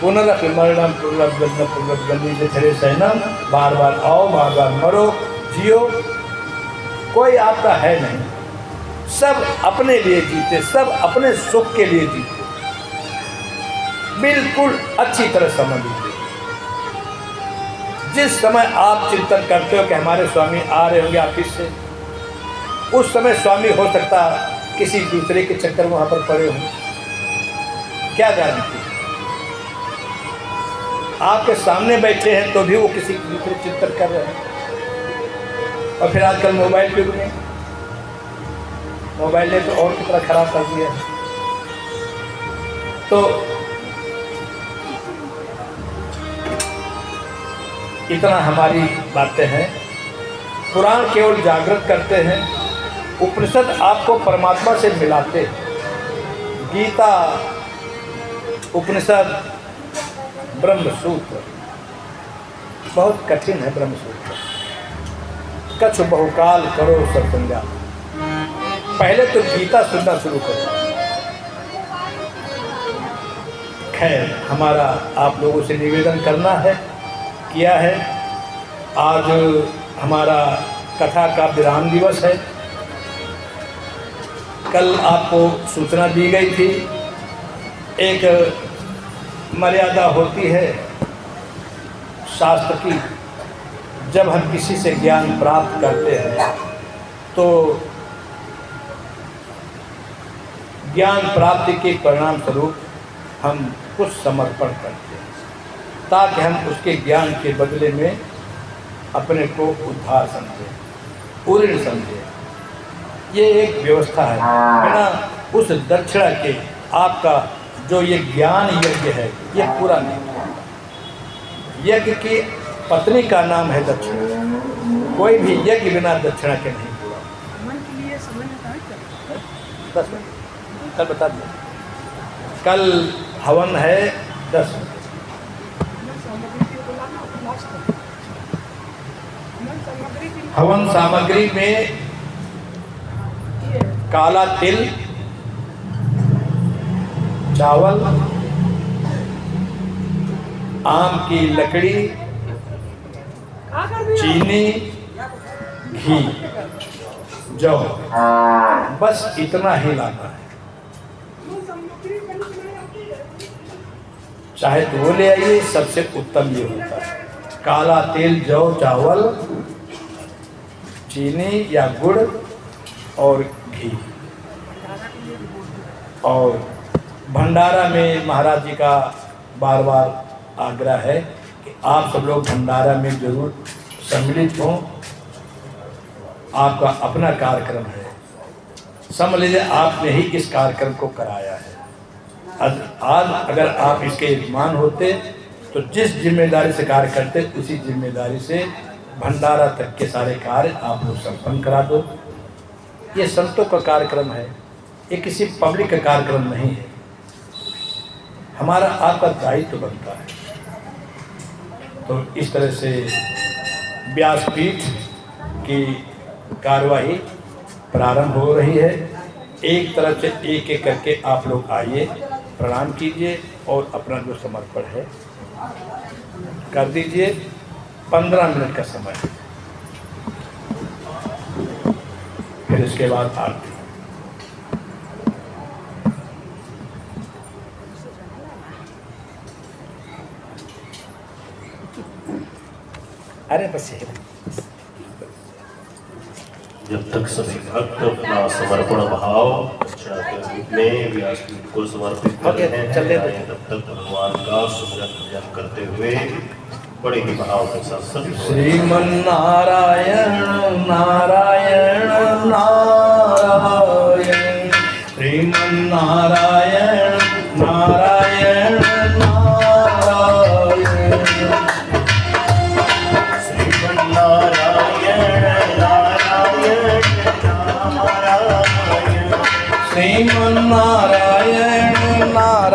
पुनरपि मरणम पुनर्जन्म पुनर्जन्म जठरे शयनम, बार बार आओ बार बार मरो, जियो, कोई आपका है नहीं, सब अपने लिए जीते, सब अपने सुख के लिए जीते, बिल्कुल अच्छी तरह समझ लीजिए। जिस समय आप चिंतन करते हो कि हमारे स्वामी आ रहे होंगे ऑफिस से, उस समय स्वामी हो सकता किसी दूसरे के चक्कर वहां पर पड़े हों, क्या गारंटी? आपके सामने बैठे हैं तो भी वो किसी दूसरे चिंतन कर रहे हैं। और फिर आजकल मोबाइल पे भी, मोबाइल ने तो और कितना खराब कर दिया है। तो इतना हमारी बातें हैं। पुराण केवल जागृत करते हैं, उपनिषद आपको परमात्मा से मिलाते हैं। गीता, उपनिषद, ब्रह्मसूत्र बहुत कठिन है। ब्रह्मसूत्र कछु बहुकाल करो सत्संगा, पहले तो गीता सुनना शुरू करो। खैर, हमारा आप लोगों से निवेदन करना है, किया है। आज हमारा कथा का विराम दिवस है। कल आपको सूचना दी गई थी, एक मर्यादा होती है शास्त्र की, जब हम किसी से ज्ञान प्राप्त करते हैं तो ज्ञान प्राप्ति के परिणाम स्वरूप हम कुछ समर्पण करते हैं, ताकि हम उसके ज्ञान के बदले में अपने को उद्धार समझें, उऋण समझें। ये एक व्यवस्था है। बिना उस दक्षिणा के आपका जो ये ज्ञान यज्ञ है ये पूरा नहीं होता। यज्ञ की पत्नी का नाम है दक्षिणा। कोई भी यज्ञ बिना दक्षिणा के नहीं पूरा। दस मिनट कल बता दिया। कल हवन है 10 बजे। हवन सामग्री में काला तिल, चावल, आम की लकड़ी, चीनी, घी, जौ, बस इतना ही लाना है। चाहे तो वो ले आइए, सबसे उत्तम ये होता है। काला तेल, जौ, चावल, चीनी या गुड़ और घी। और भंडारा में महाराज जी का बार बार आग्रह है कि आप सब लोग भंडारा में जरूर सम्मिलित हों। आपका अपना कार्यक्रम है, समझ लीजिए आपने ही इस कार्यक्रम को कराया है। आज अगर आप इसके यजमान होते तो जिस जिम्मेदारी से कार्य करते उसी जिम्मेदारी से भंडारा तक के सारे कार्य आप लोग संपन्न करा दो। ये संतों का कार्यक्रम है, ये किसी पब्लिक का कार्यक्रम नहीं है। हमारा आपका दायित्व बनता है। तो इस तरह से व्यासपीठ की कार्यवाही प्रारंभ हो रही है। एक तरफ से एक एक करके आप लोग आइए, प्रणाम कीजिए और अपना जो समर्पण है कर दीजिए। 15 मिनट का समय, फिर इसके बाद आरती। अरे बस ये जब तक सभी भक्त अपना समर्पण भाव दक्षिणा के रूप में व्यासपीठ को समर्पित कर रहे हैं, तब तक भगवान का सुमिरन भजन करते हुए बड़े ही भाव के साथ सभी श्रीमन नारायण नारायण नारायण, श्रीमन नारायण नारायण नारायण, श्रीमन नारायण नारायण नारायण, श्रीमन नारायण नारायण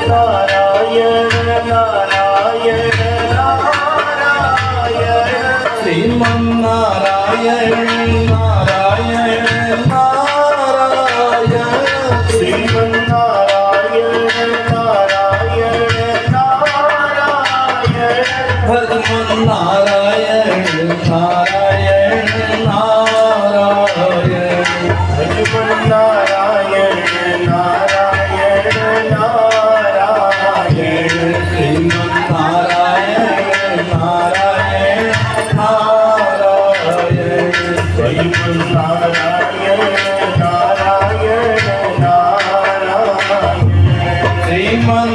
नारायण नारायण नारायण श्रीमन्नारायण नारायण नारायण श्रीमन्नारायण नारायण नारायण भगवन्नारायण नारायण नारायण भगवन्नारायण नारायण नारायण श्रीमन्नारायण नारायण नारायण श्रीमन्नारायण नारायण नारायण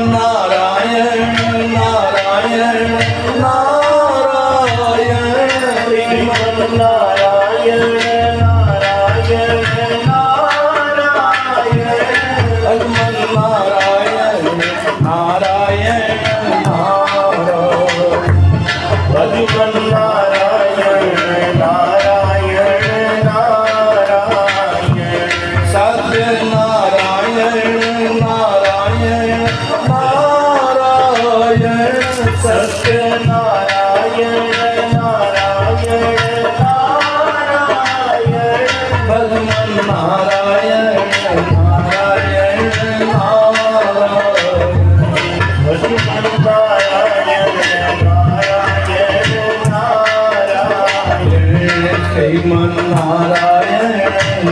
श्रीमन्नारायण नारायण नारायण श्रीमन्नारायण नारायण नारायण भगवन्नारायण नारायण नारायण भगवन्नारायण नारायण नारायण सत्यनारायण नारायण नारायण सत्यनारायण नारायण नारायण भगवन्नारायण नारायण नारायण भगवन्नारायण नारायण नारायण श्रीमन्नारायण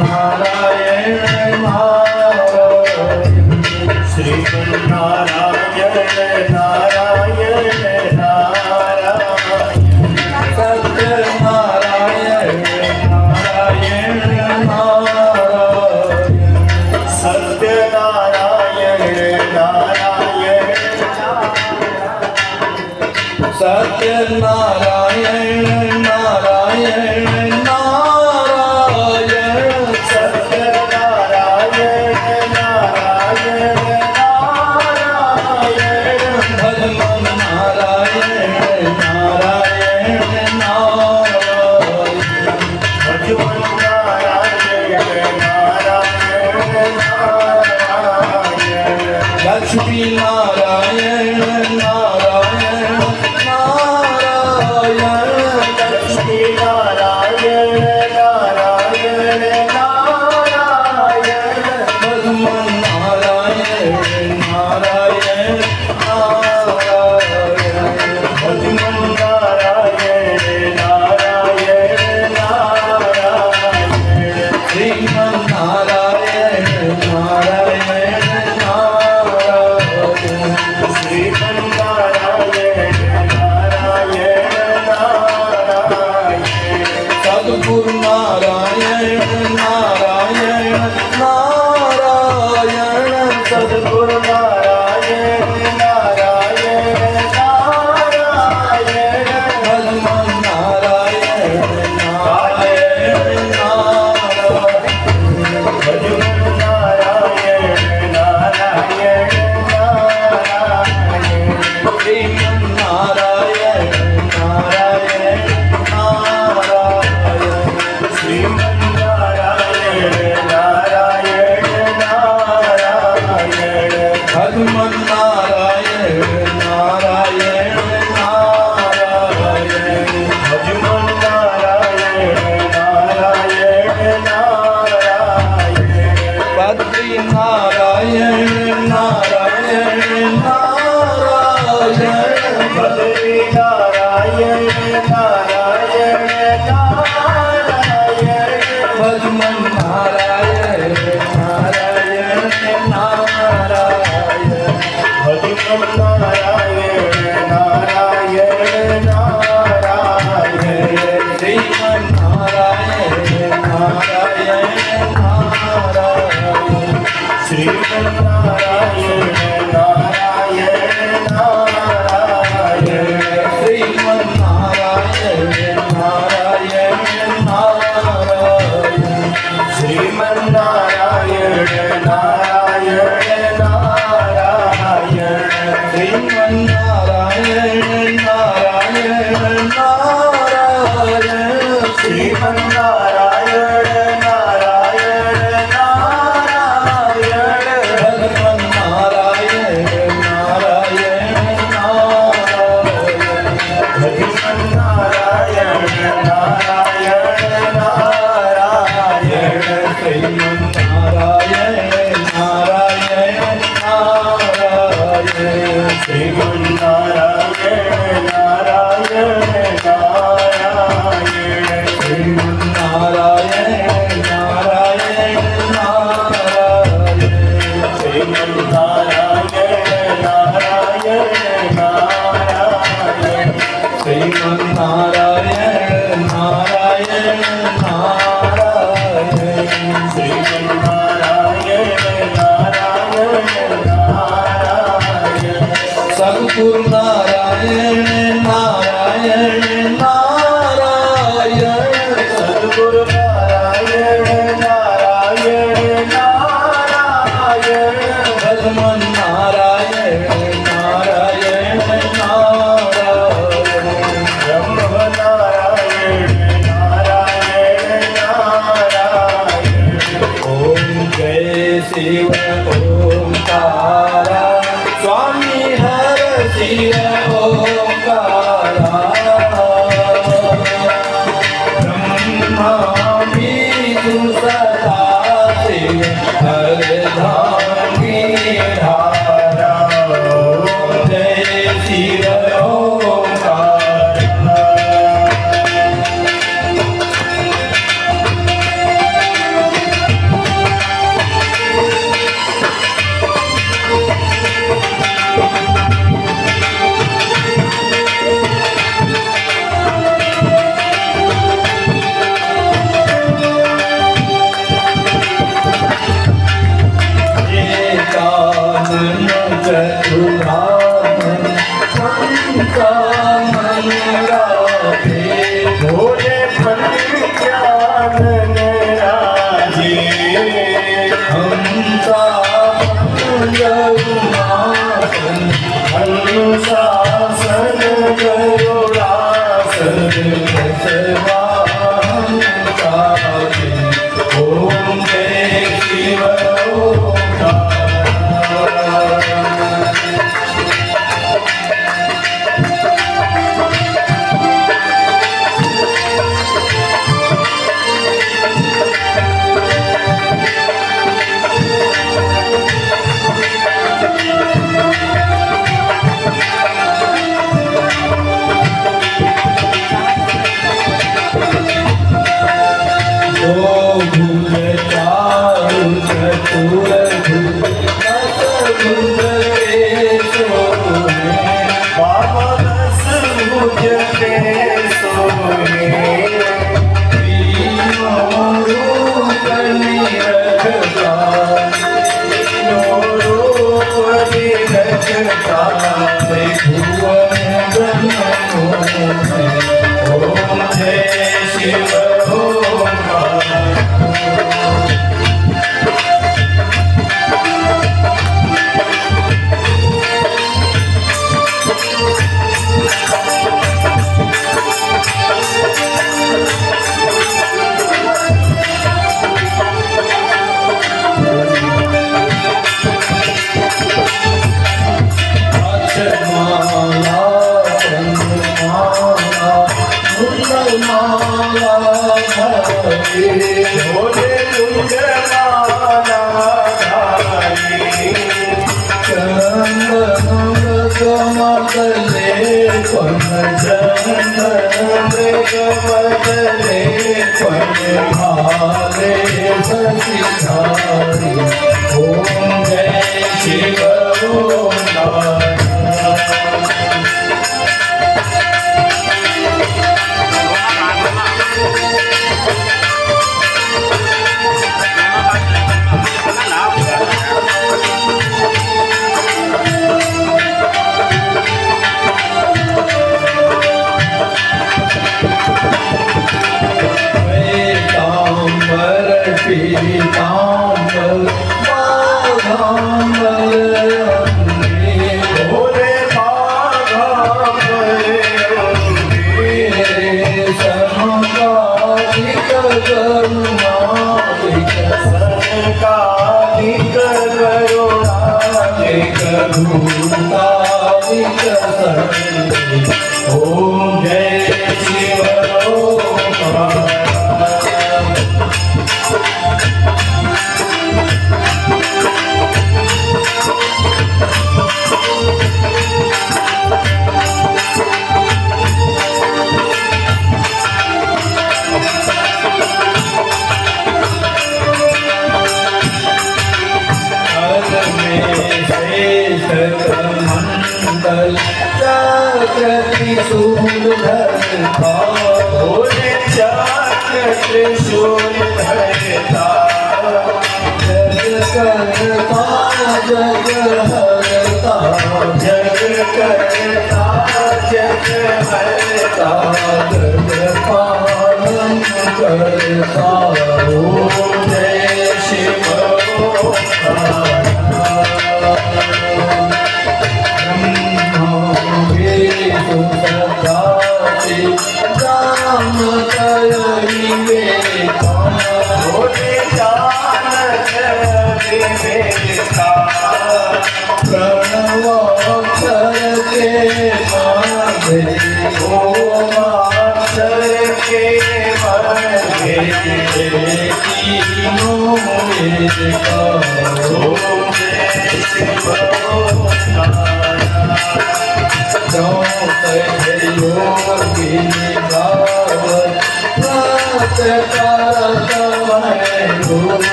नारायण नारायण श्रीमन्नारायण नारायण नारायण सत्यनारायण नारायण नारायण सत्यनारायण नारायण सत्यनारायण नारायण नारायण सत्यनारायण नारायण नारायण भगवन्नारायण नारायण नारायण भगवन्नारायण नारायण नारायण लक्ष्मी नारायण नारायण नारायण लक्ष्मी नारायण नारायण नारायण भगवन्नारायण नारायण नारायण भगवन्नारायण नारायण नारायण श्रीमन्नारायण नारायण नारायण श्रीमन्नारायण नारायण नारायण सद्गुरु नारायण नारायण नारायण सद्गुरु नारायण नारायण नारायण भगवन्नारायण नारायण नारायण भगवन्नारायण नारायण नारायण श्रीमन्नारायण नारायण नारायण श्रीमन्नारायण नारायण नारायण भगवन्नारायण नारायण नारायण भगवन्नारायण नारायण नारायण बद्री नारायण नारायण नारायण बद्री नारायण नारायण नारायण भगवन्नारायण नारायण नारायण भगवन्नारायण नारायण नारायण श्रीमन्नारायण नारायण नारायण श्रीमन्नारायण नारायण नारायण श्रीमन्नारायण नारायण नारायण श्रीमन्नारायण नारायण नारायण श्रीमन्नारायण नारायण नारायण श्रीमन्नारायण नारायण नारायण भगवन्नारायण शिव ओंकार। भोले ओम जय शिव ओंकार। ओम जय शिव ओंकार। भोले चक्र त्रिशूल धरता जग करता जग हरता जग करता जग हरता जग पालन करता। ओम जय शिव ओंकार।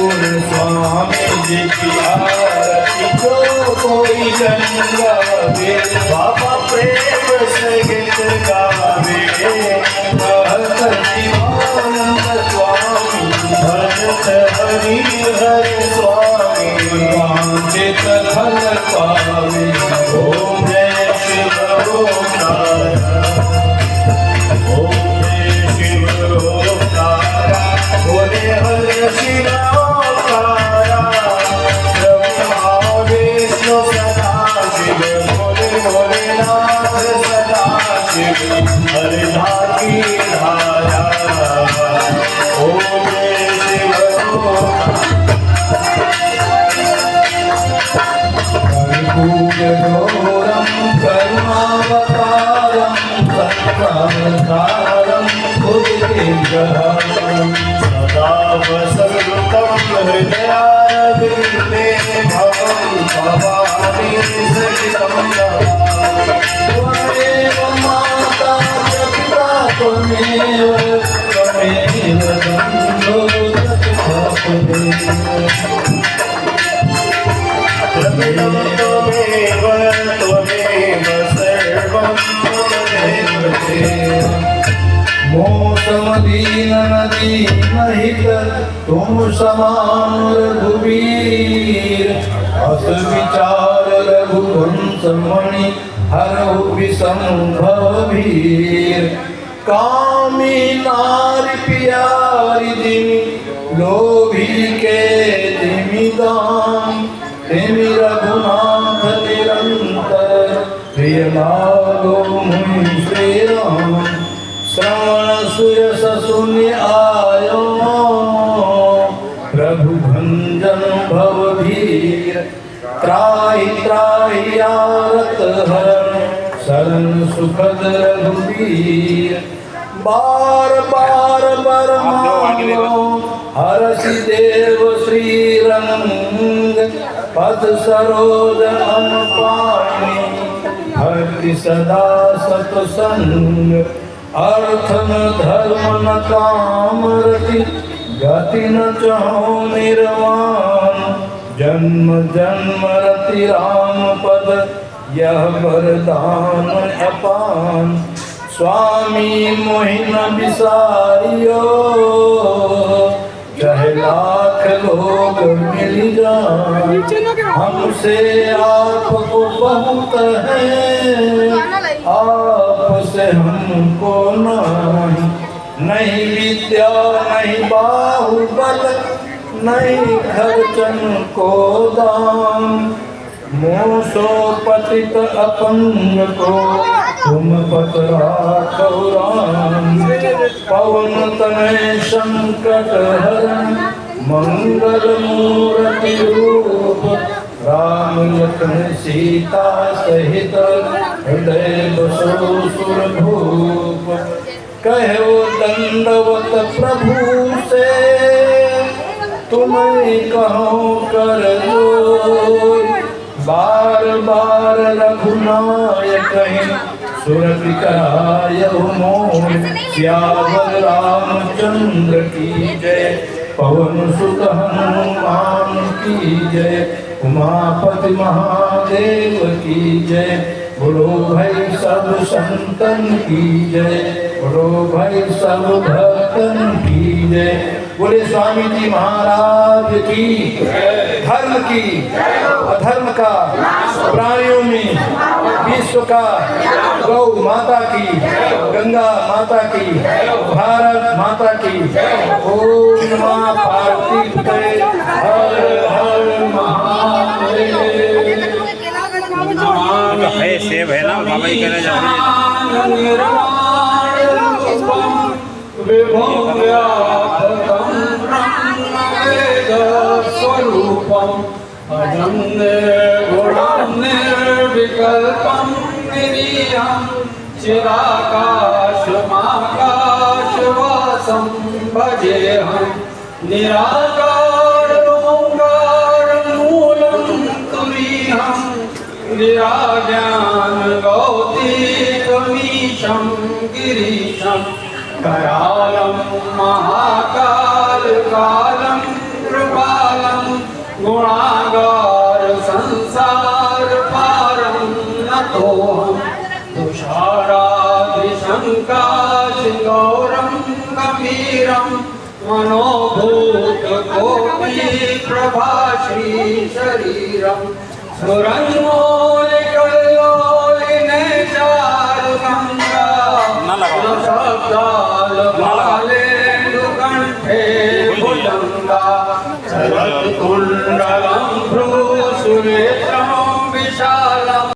गुण स्वामी जी की आरती जो कोई जन गावे बाबा प्रेम से गीत गावे भक्त शिवानंद स्वामी भजत हरि हर स्वामी वांछित फल पावे ओम जय शिव ओंकार ओम जय शिव ओंकार बोले हर शिव ओंकार ब्रह्मा विष्णु सदा शिव बोले भोलेनाथ सदा शिव हर धारी धारा ओम जय शिव ओंकार कर्पूरगौरं करुणावतारं संसारसारं भुजगेन्द्रहारं सदा वसन्तं हृदयारविन्दे भवं भवानी सहितं त्वमेव माता च पिता त्वमेव बन्धो च त्वमेव त्वमेव सर्वं मोसमदीन दीन हित तुम समान रघुवीर अस विचार रघुवंश मणि हरहु विसंभव वीर कामी नारी प्यारी जिमि लोभी के जिमि दाम तेमि रघुनाथ निरंतर प्रिय लागो मुनि श्री राम श्रवण सुयस सुनि आयो प्रभु भंजन भव भीर त्राहि त्राहि आरत हरण शरण सुखद रघुवीर बार बार बरमानो हरसि देव श्री रंग पद सरोज हम पाणी भक्ति सदा सतसंग अर्थ न धर्म न काम रति गति न चाहो निर्वाण जन्म जन्म रति राम पद यह वरदान अपान स्वामी मोहिन बिसारियो चाहे लाख लोग मिल जाए हमसे आपको बहुत है आपसे हमको नहीं विद्या नहीं बाहुबल नहीं खर्चन को दाम मोसो पतित अपंग को तुम पतराखो राम पवन तनय संकट हरण मंगल मूर्ति रूप राम लखन सीता सहित हृदय बसो सुरभूप कहो दंडवत प्रभु से तुम्हें कहो कर दो बार बार रघुनायक कहीं सुरपिकाय मोह श्यावर रामचंद्र की जय पवन सुत हनुमान की जय उमापति महादेव की जय बोलो भाई सब संतन की जय बोलो भाई सब भक्तन की जय बोले स्वामी जी महाराज की धर्म की अधर्म का प्राणियों में विश्व का गौ माता की गंगा माता की भारत माता की ओम नमः पार्वती हर हर महादेव है सेब है ना बाबा ही कहना चाहते स्वरूपम अजं निर्गुणं निर्विकल्पं निरीहं चिराकाशमाकाशवासं भजेऽहं निराकारं तुरीहं निराज्ञानगौतीकमीशं गिरीशं कयालं महाकालकालं कृपा गुणागार संसार पारं नतोऽहं तुषाराद्रिशङ्का सिन्दूरं गम्भीरं मनोभूतकोटि प्रभाश्री शरीरं सुरन्मौलिकल्लोलिने चारुगङ्गा शब्दालबालेन्दुकण्ठे भुजङ्गा शरत्कुण्डला